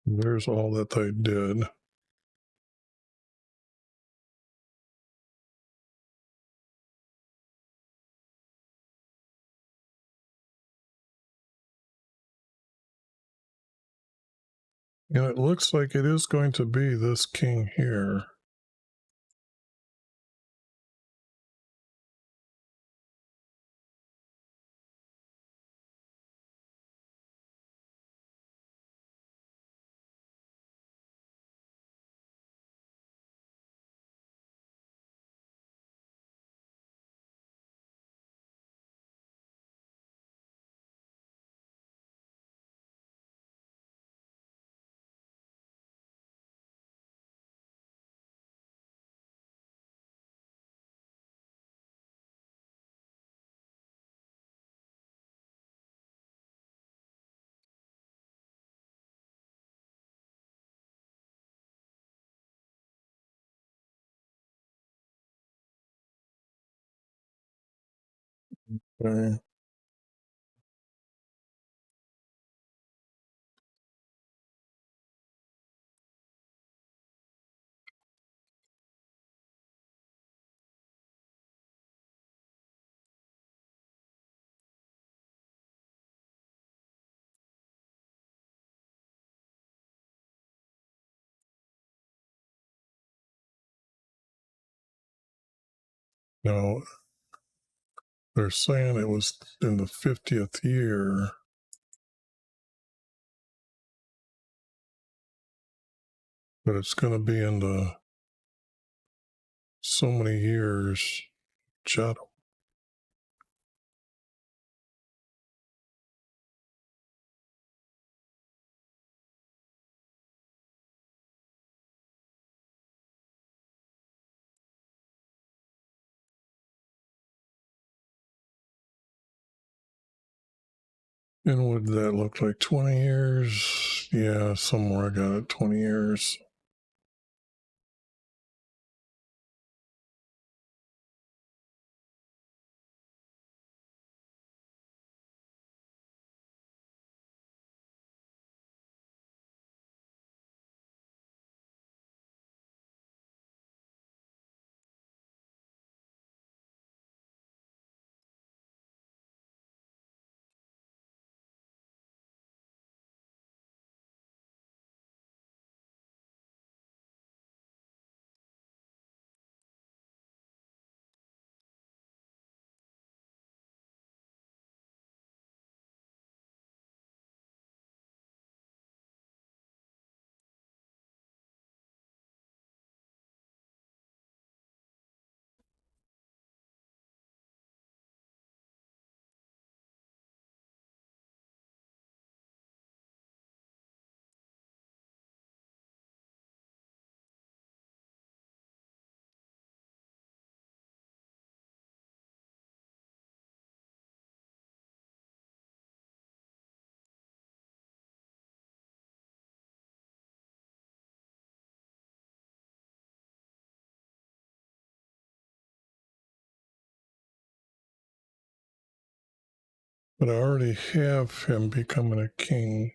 There's all that they did. And it looks like it is going to be this king here. Okay. Now, they're saying it was in the 50th year, but it's going to be in the so many years. Jot. And would that look like 20 years? Yeah, somewhere I got it, 20 years. But I already have him becoming a king.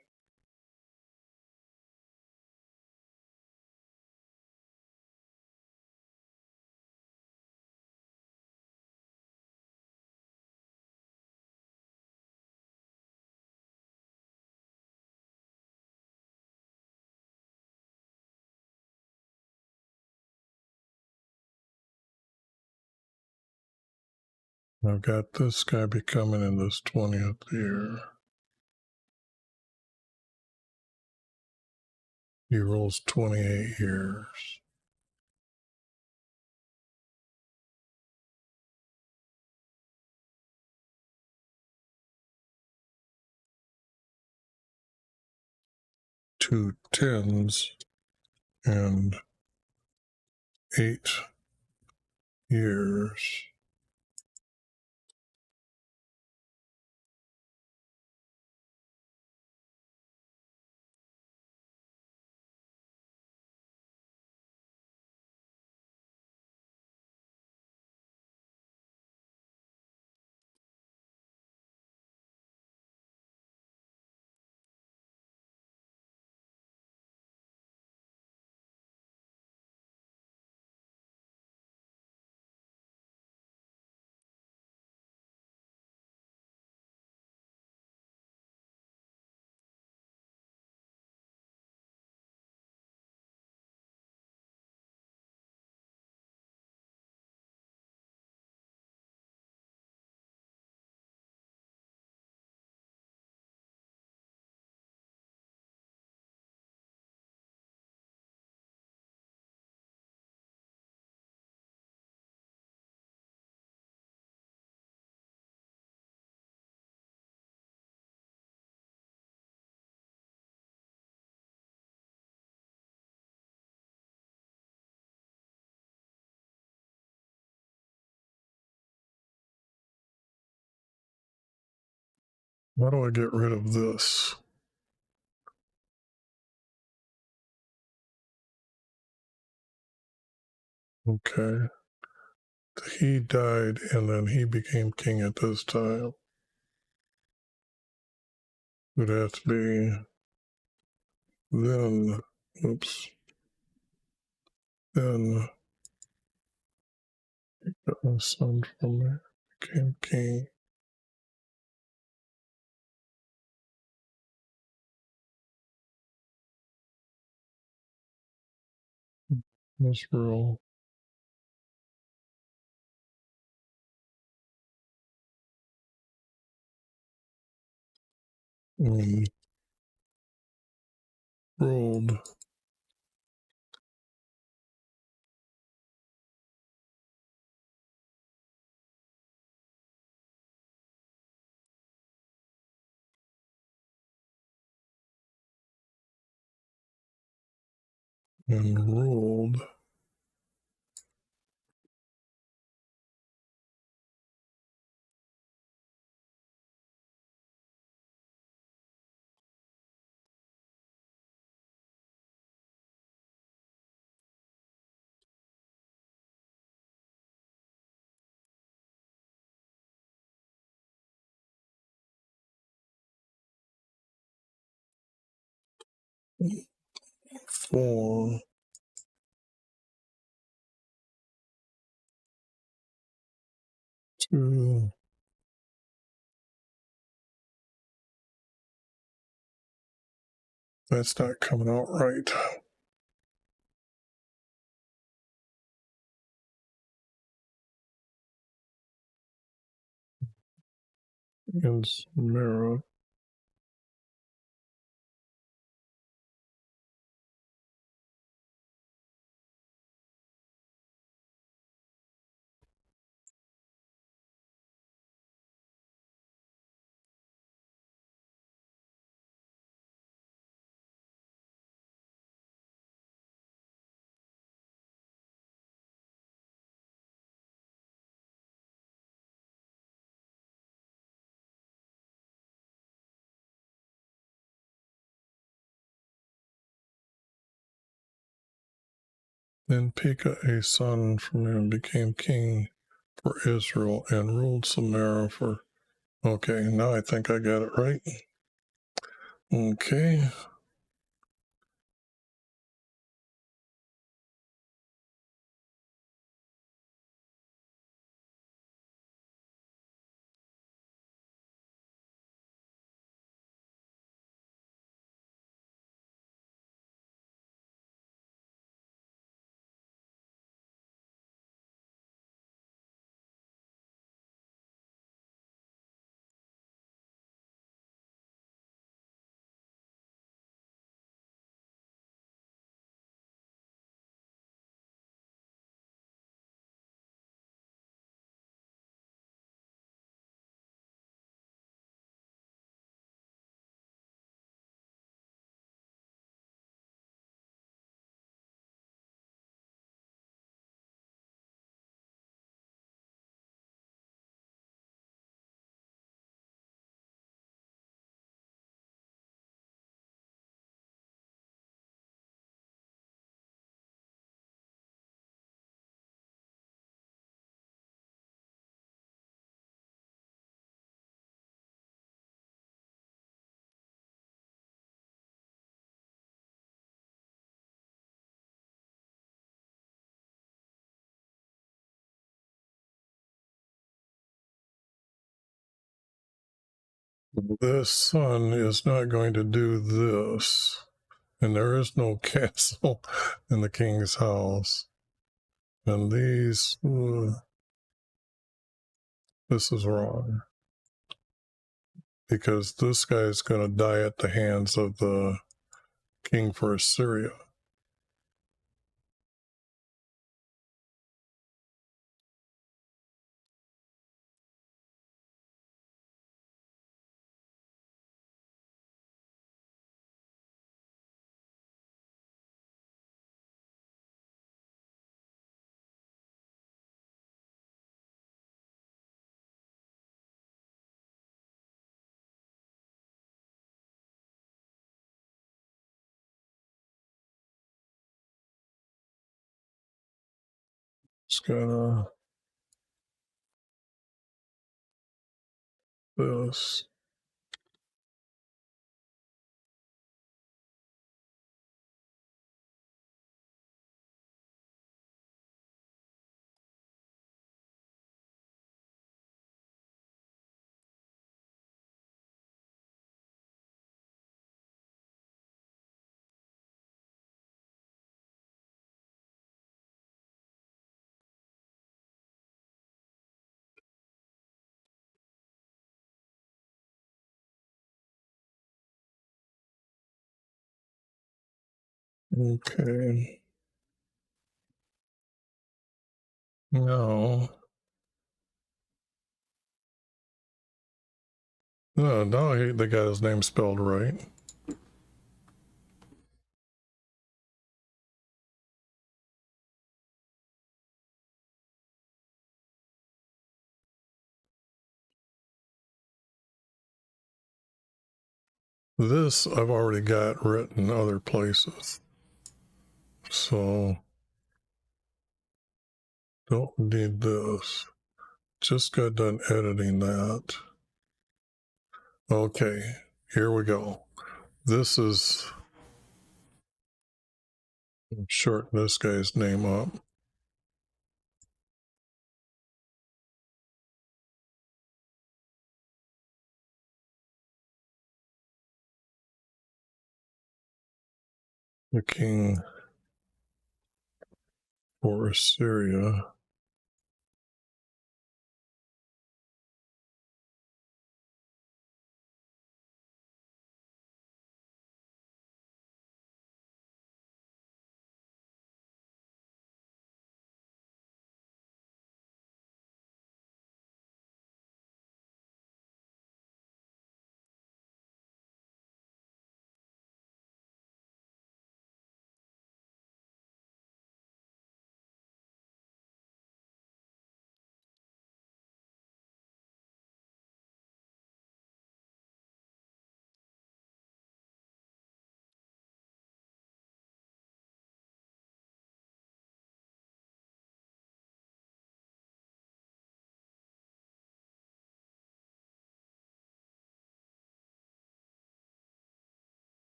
I've got this guy becoming in this 20th year. He rules 28 years. 2 10s and 8 years. How do I get rid of this? Okay. He died and then he became king at this time. It has to be then, oops, then the son from there became king. Israel. Ruled and ruled for to that's not coming out right. In Samara. Then Pekah, a son from him, became king for Israel and ruled Samaria for. Okay, now I think I got it right. Okay. This son is not going to do this, and there is no castle in the king's house. And these, this is wrong, because this guy is going to die at the hands of the king for Assyria. It's gonna this. Okay. No. No, they got his name spelled right. This I've already got written other places, so don't need this. Just got done editing that. Okay, here we go. This is, shorten this guy's name up. The king for Assyria.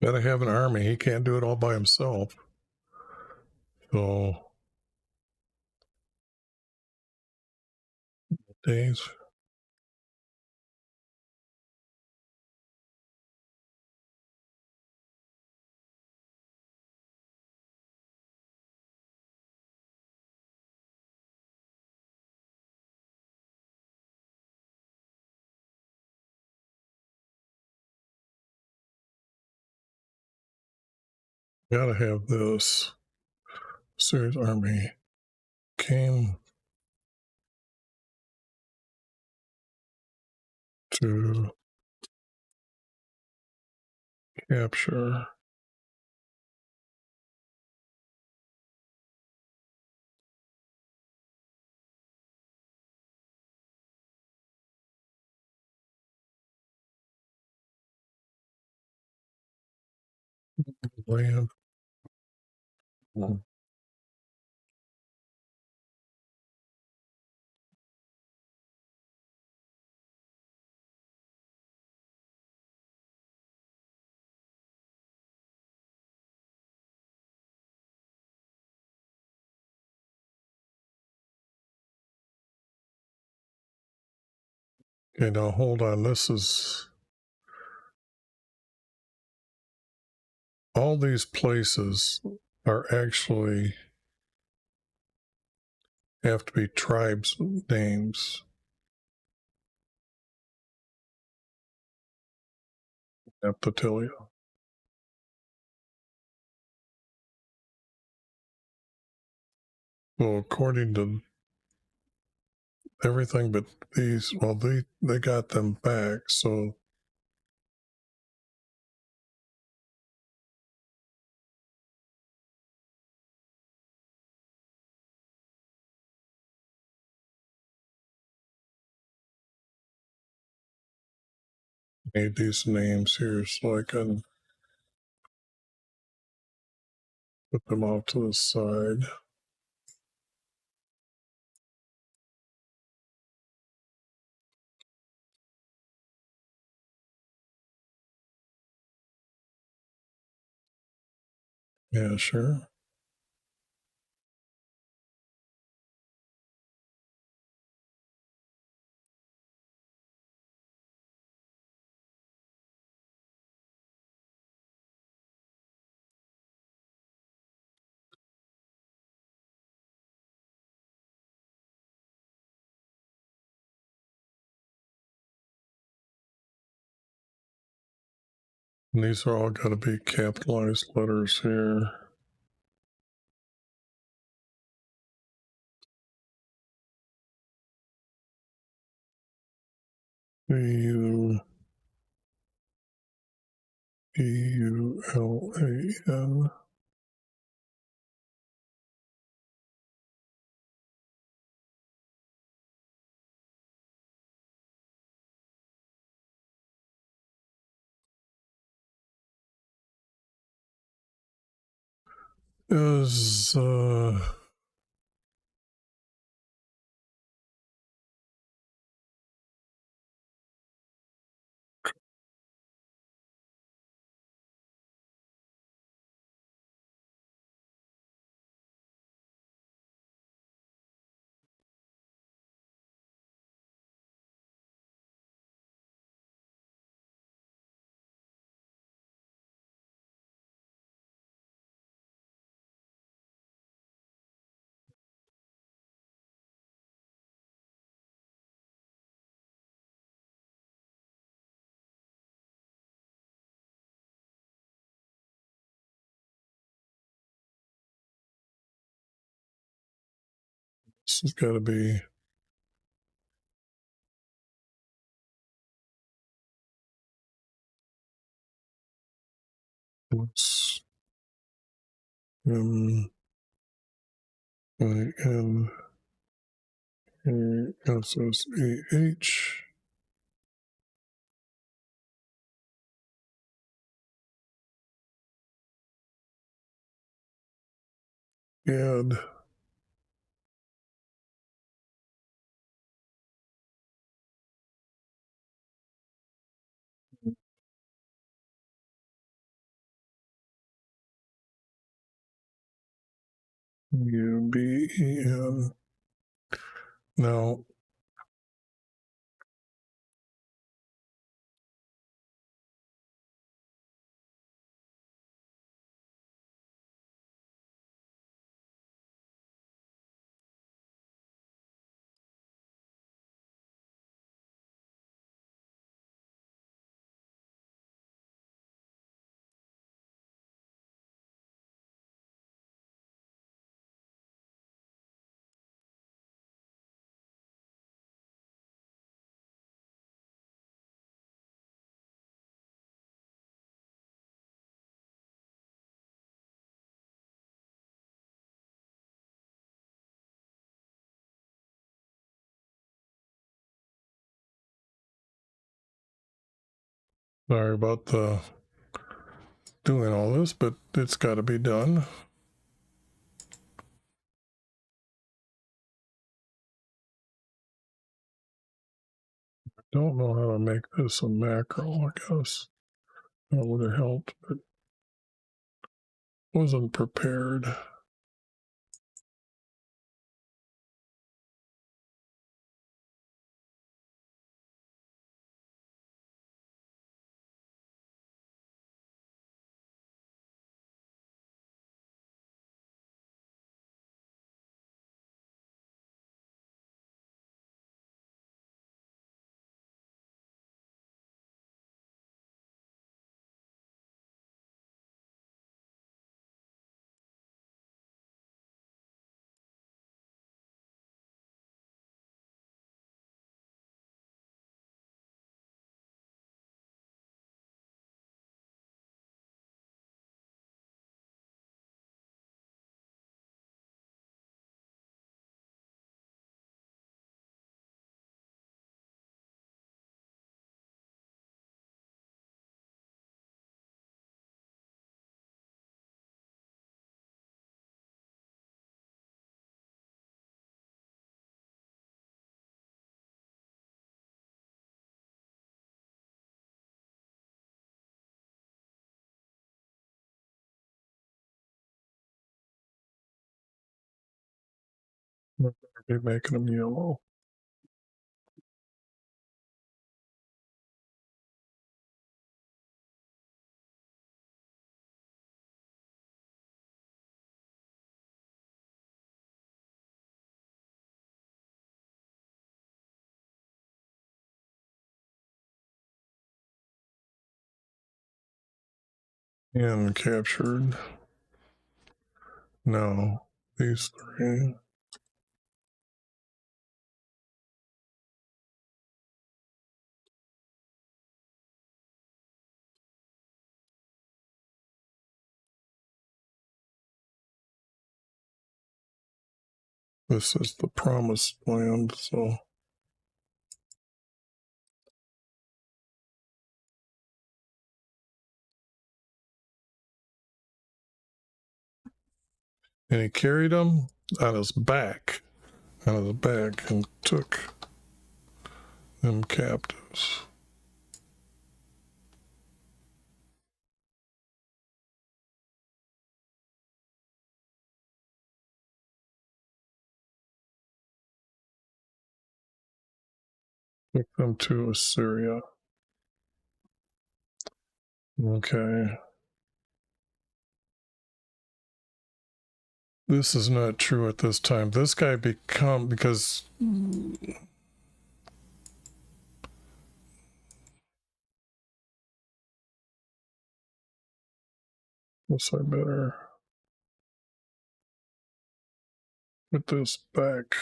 Gotta have an army. He can't do it all by himself. So, days. Gotta have this. Syria's army came to capture land. Okay, now hold on. This is all these places are actually have to be tribes names. I have to tell you. Well, according to everything but these, well, they got them back, so I need these names here so I can put them off to the side. Yeah, sure. And these are all got to be capitalized letters here. Eulan. Is this has got to be M I N A S S A H. And UBEN. Now, sorry about the doing all this, but it's got to be done. Don't know how to make this a macro, I guess. That would have helped, but wasn't prepared. Be making them yellow. And captured. No, these three. This is the promised land, so and he carried them on his back, and took them captives. Took them to Assyria. Okay. This is not true at this time. This guy because guess I better put this back.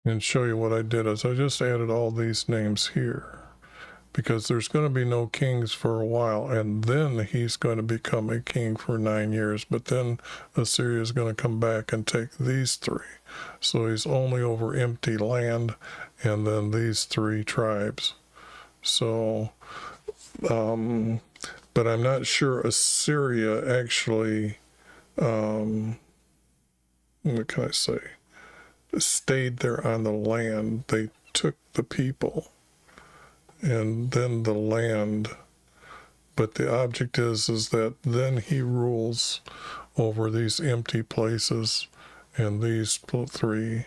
And show you what I did is I just added all these names here because there's going to be no kings for a while, and then he's going to become a king for 9 years, but then Assyria is going to come back and take these three. So he's only over empty land and then these three tribes. So but I'm not sure Assyria actually what can I say, stayed there on the land. They took the people and then the land, but the object is that then he rules over these empty places and these three.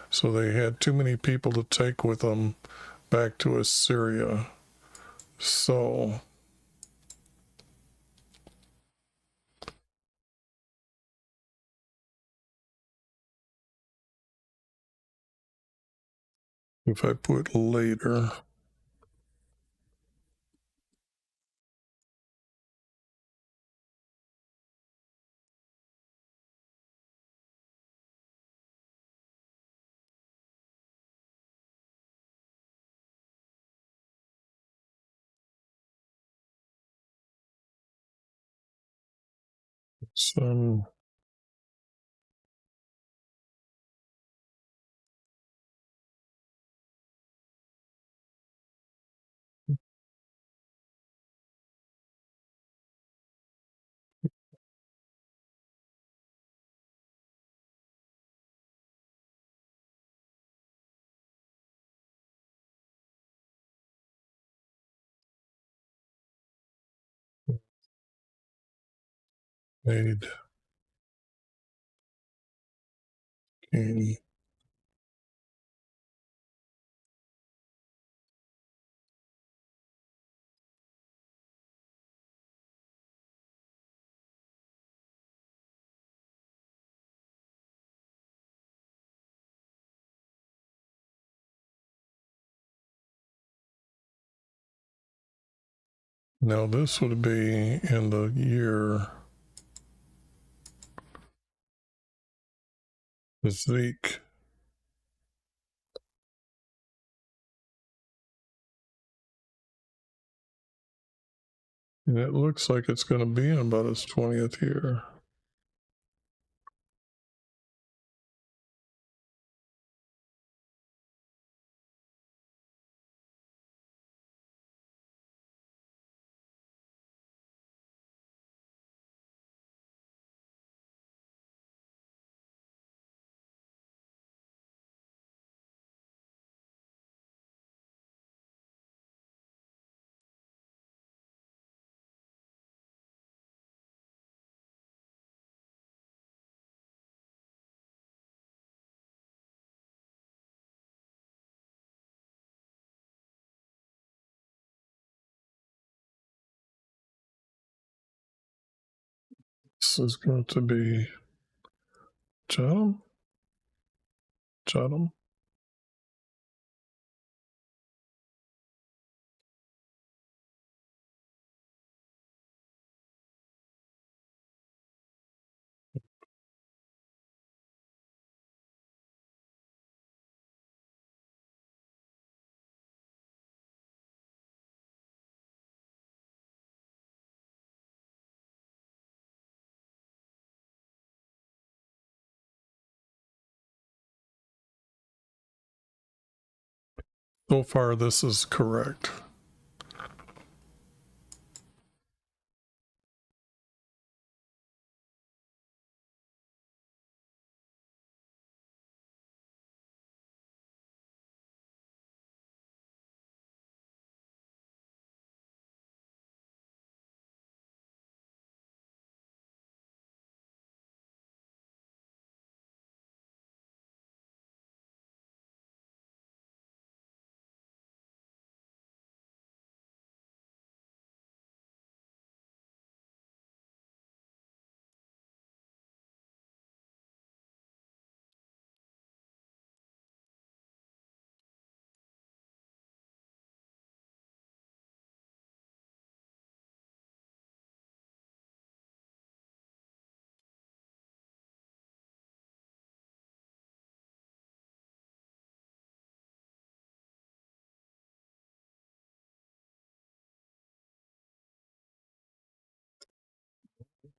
So they had too many people to take with them back to Assyria. So if I put later, some made king. Now this would be in the year Zeke. And it looks like it's going to be in about his 20th year. This is going to be Chatham. Chatham. So far, this is correct.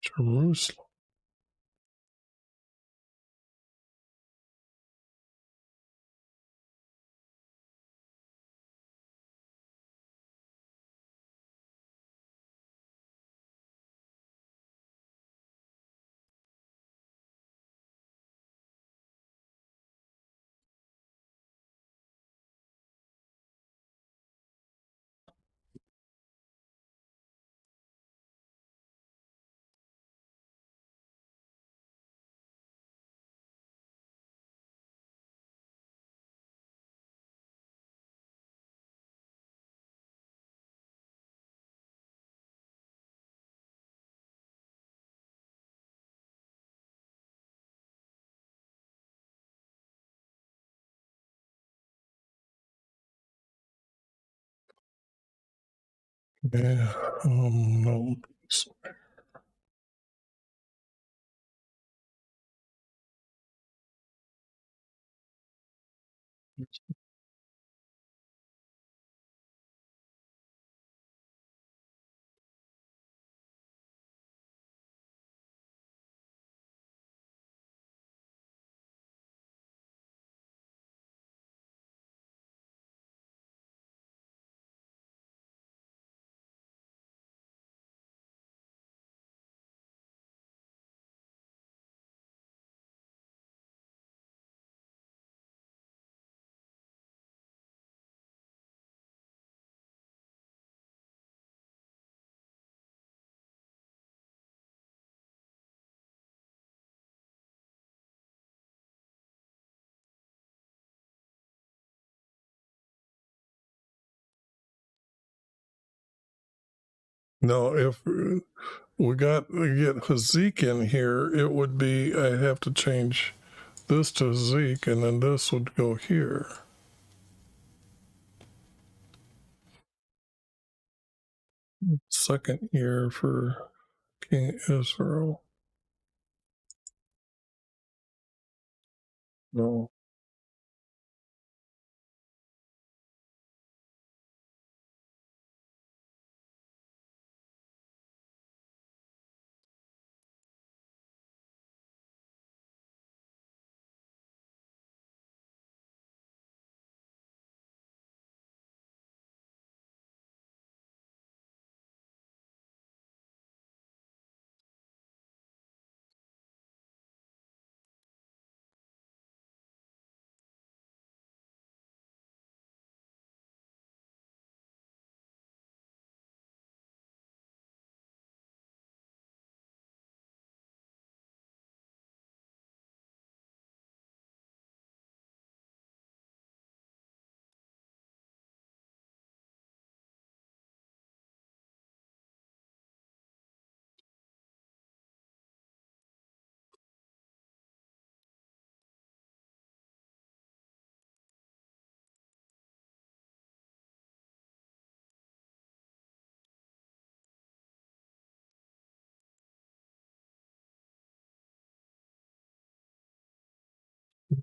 Jerusalem. Yeah. No. No, if we get Zeke in here, it would be I have to change this to Zeke, and then this would go here. Second year for King Israel. No.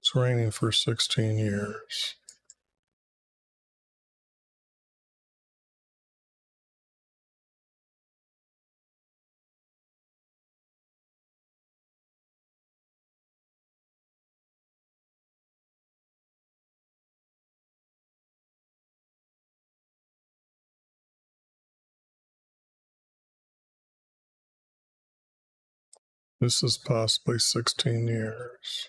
It's reigning for 16 years. This is possibly 16 years.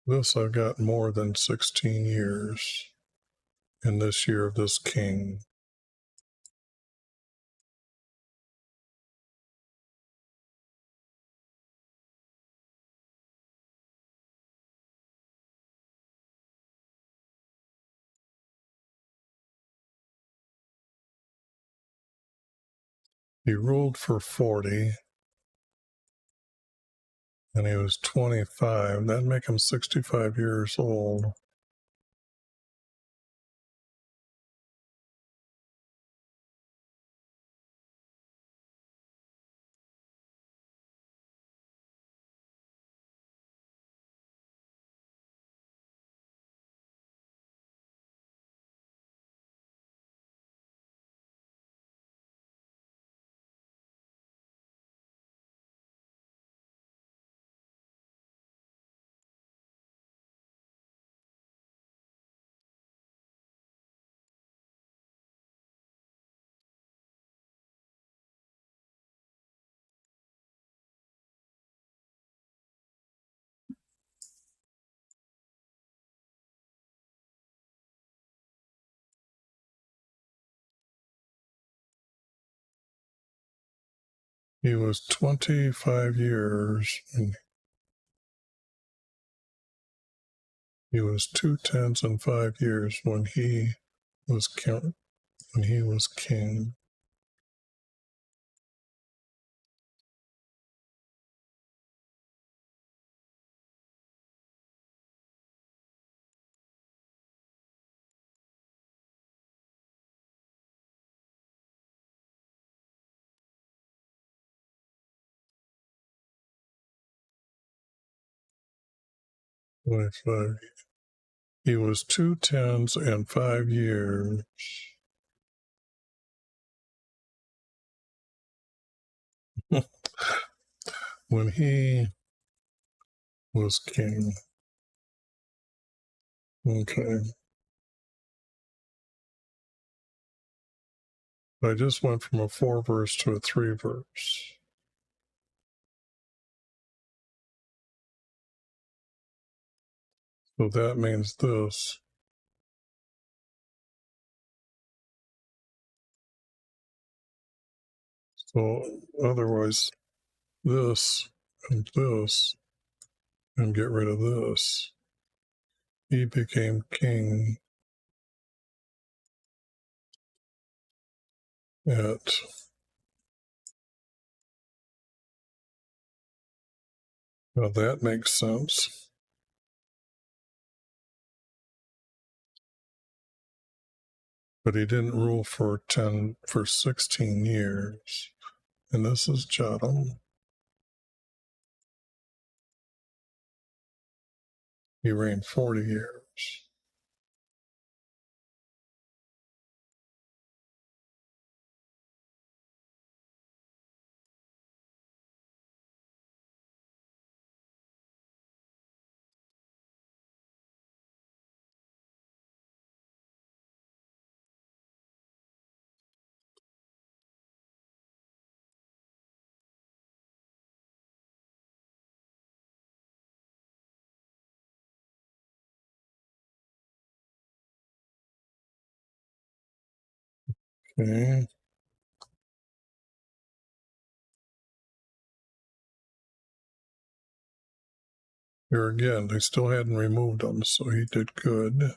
This I've got more than 16 years in this year of this king. He ruled for 40, and he was 25. That'd make him 65 years old. He was 25 years, and he was 2 10s and 5 years when he was king. He was 2 10s and 5 years. When he was king. Okay. I just went from a 4-verse to a 3-verse. So that means this. So otherwise, this, and get rid of this. He became king at well, that makes sense. But he didn't rule for 16 years. And this is Jotham. He reigned 40 years. Okay. Here again, they still hadn't removed him, so he did good.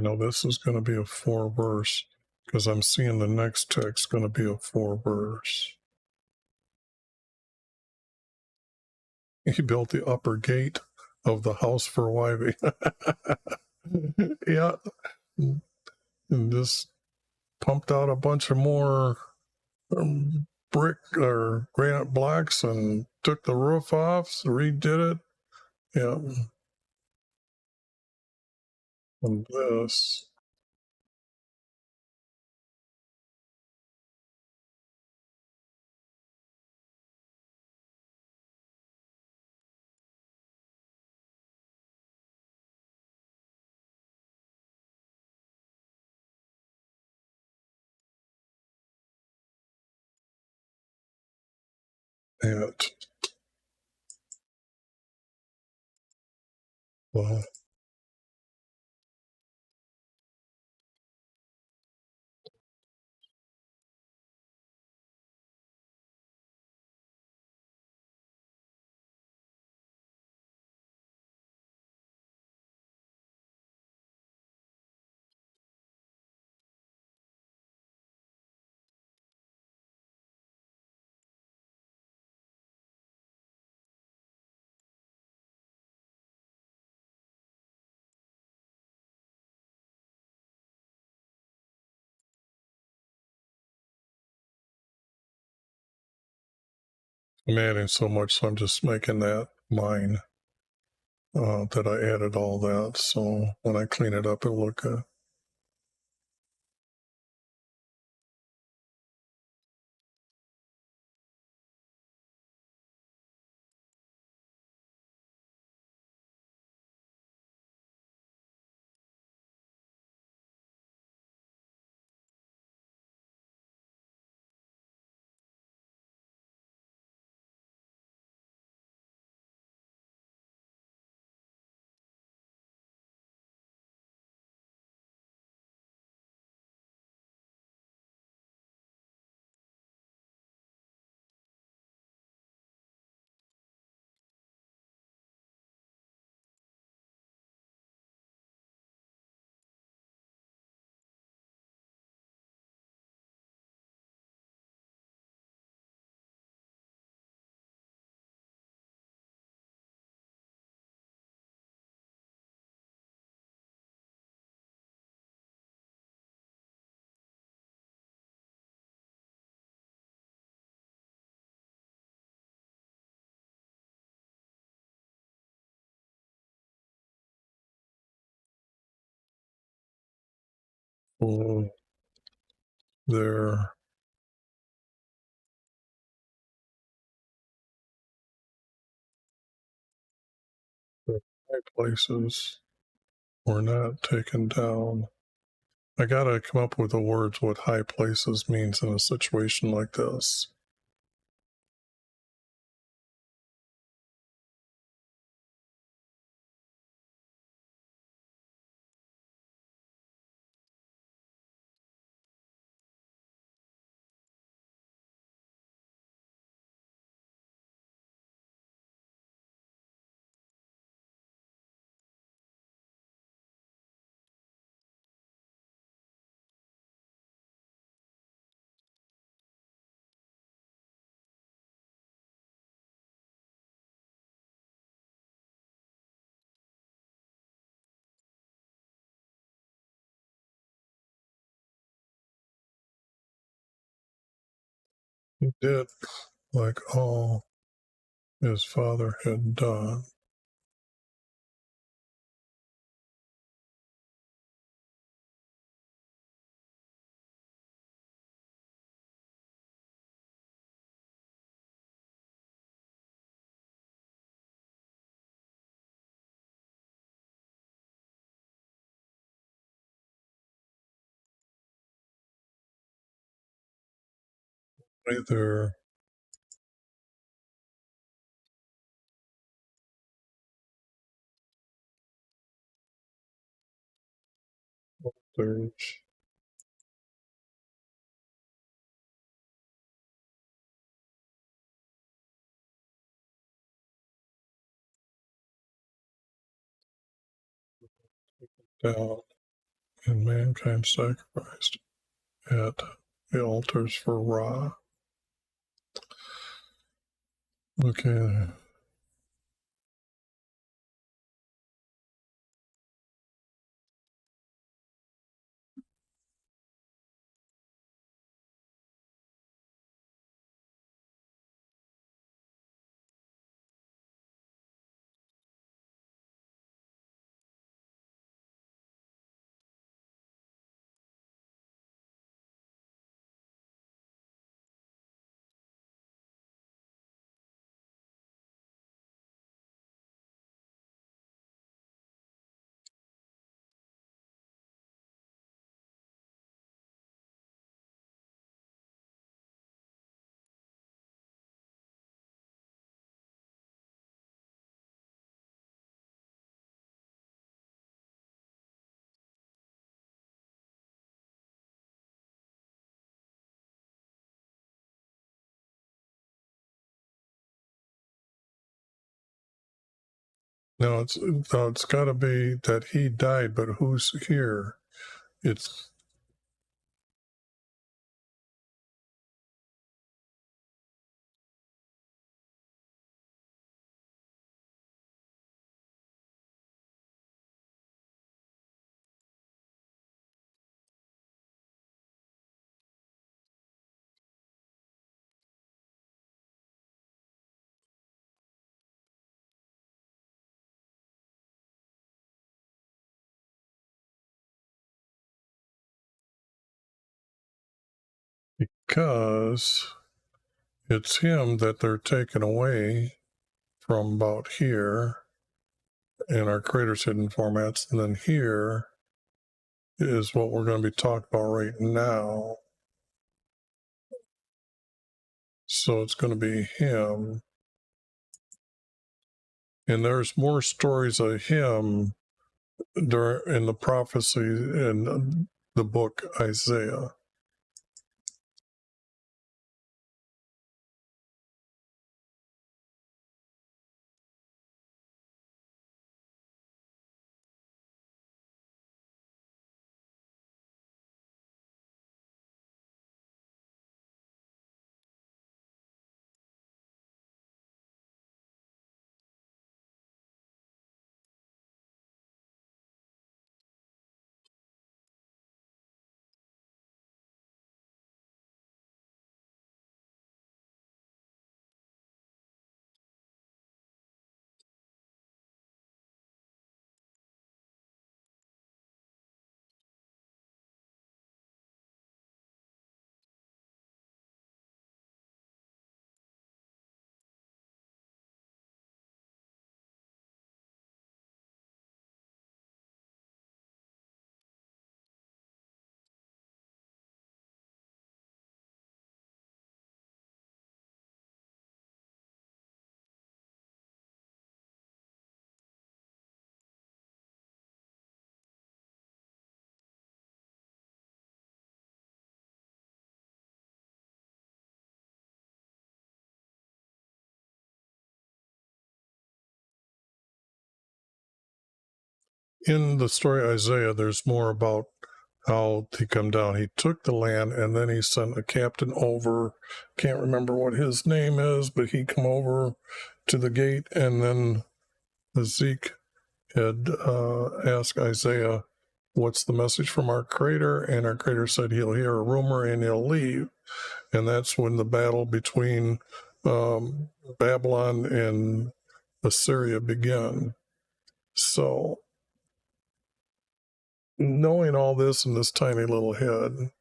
This is going to be a 4 verse because I'm seeing the next text going to be a 4 verse. He built the upper gate of the house for Wivey. Yeah. And just pumped out a bunch of more brick or granite blocks and took the roof off, redid it. Yeah. And this. It. Well, I'm adding so much, so I'm just making that mine. That I added all that, so when I clean it up, it'll look good. Oh, there. The high places were not taken down. I gotta come up with the words what high places means in a situation like this. He did like all his father had done. Right there. There's down. and mankind sacrificed at the altars for Ra. Okay. No, it's got to be that he died, but who's here? It's because it's him that they're taking away from about here in our Creator's Hidden Formats, and then here is what we're going to be talking about right now. So it's going to be him. And there's more stories of him in the prophecy in the book Isaiah. In the story Isaiah, there's more about how he come down. He took the land, and then he sent a captain over. Can't remember what his name is, but he come over to the gate, and then Zeke had asked Isaiah, "What's the message from our Creator?" And our Creator said he'll hear a rumor and he'll leave. And that's when the battle between Babylon and Assyria began. So, knowing all this in this tiny little head,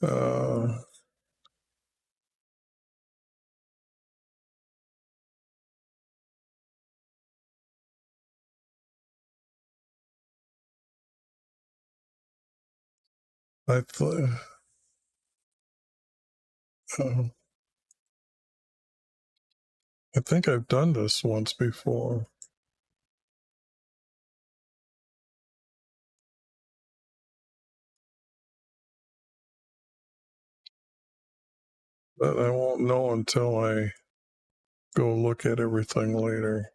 I think I've done this once before. But I won't know until I go look at everything later.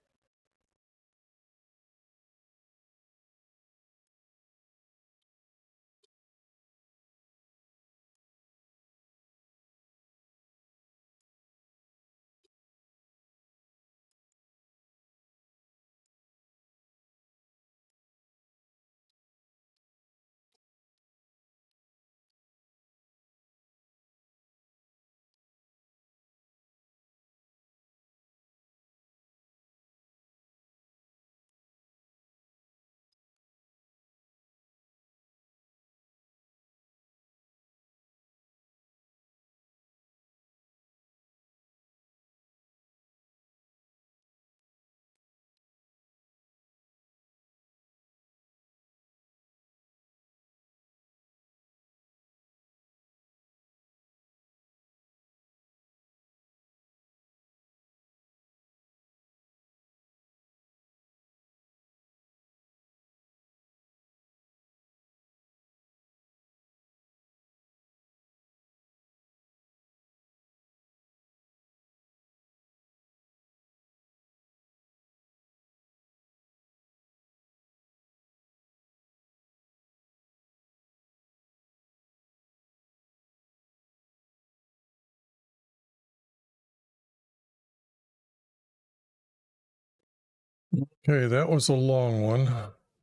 Okay, that was a long one.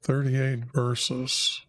38 verses.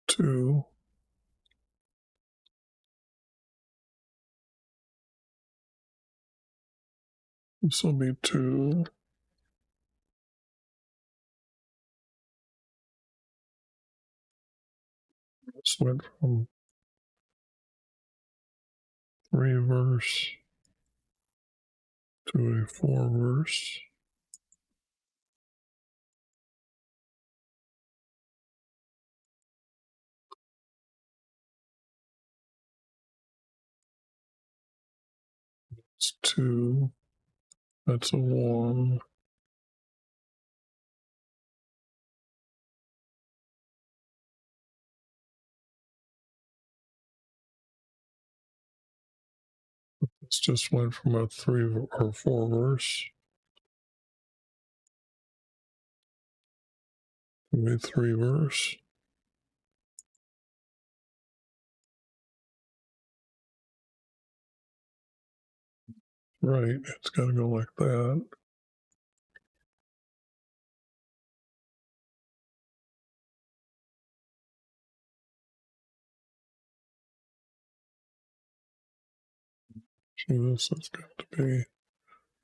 Two. This will be two. This went from 3 verse to a 4 verse. It's 2. That's a 1. This just went from a 3 or 4 verse to a 3 verse. Right, it's got to go like that. So this has got to be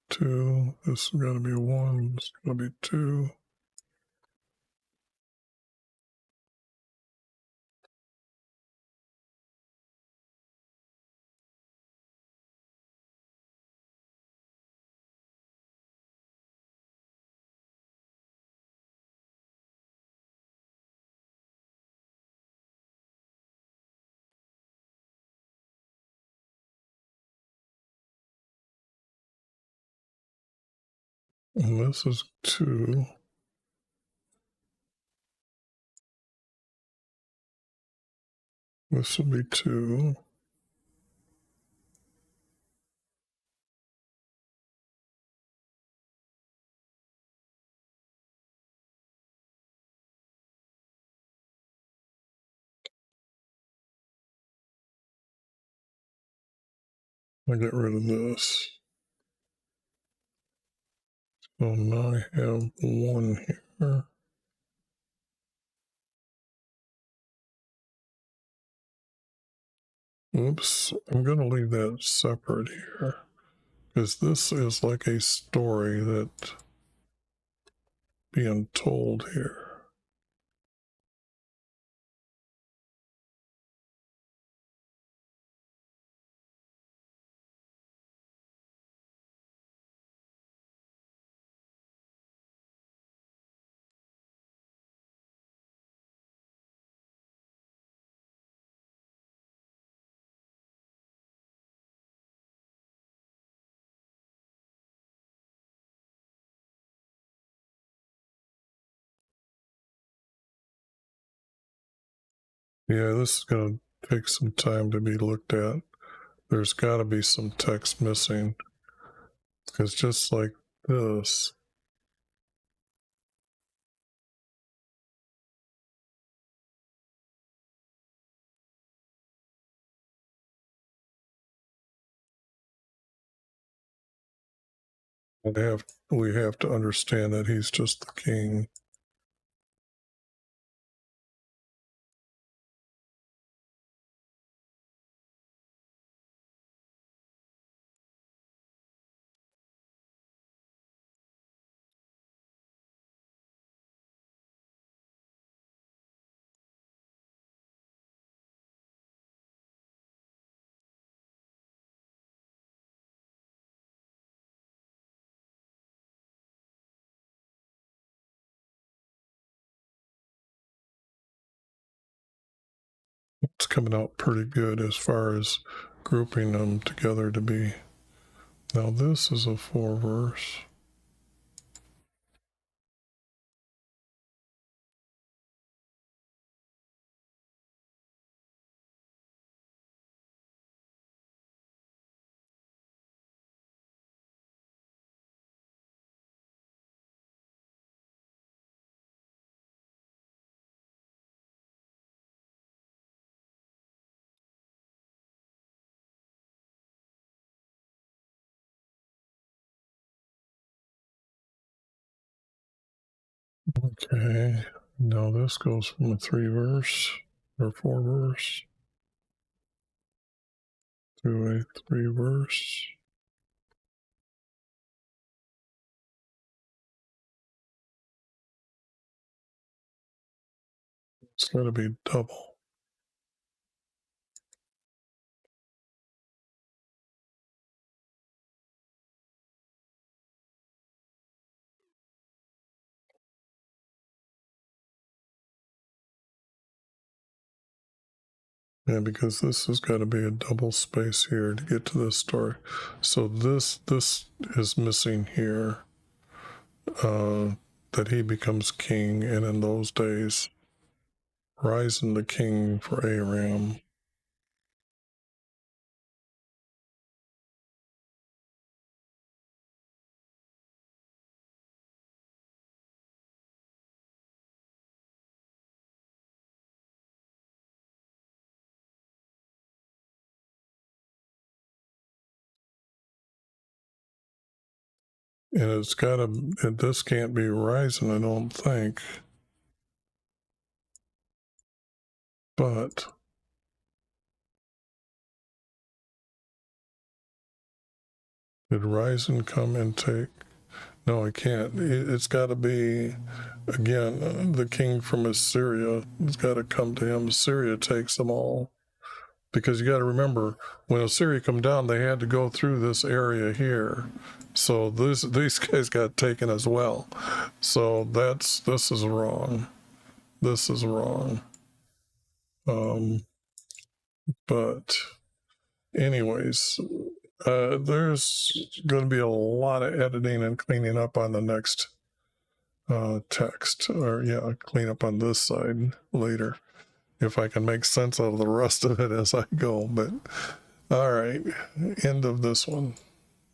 2. This has got to be 1. This is going to be 2. And this is 2. This will be 2. I get rid of this. So now I have 1 here. Oops, I'm going to leave that separate here because this is like a story that being told here. Yeah, this is going to take some time to be looked at. There's got to be some text missing because just like this, we have to understand that he's just the king. it's coming out pretty good as far as grouping them together to be. Now this is a 4 verse. Okay, now this goes from a 3 verse or 4 verse to a 3 verse. It's got to be double. Yeah, because this has got to be a double space here to get to this story. So this is missing here. That he becomes king, and in those days, rising the king for Aram. And it's got to, this can't be rising, I don't think. But did Ryzen come and take? No, I can't. It's got to be, again, the king from Assyria. It's got to come to him. Assyria takes them all. Because you got to remember, when Assyria come down, they had to go through this area here. So these guys got taken as well. So this is wrong. This is wrong. But anyways, there's going to be a lot of editing and cleaning up on the next text, or yeah, clean up on this side later, if I can make sense out of the rest of it as I go. But all right, end of this one.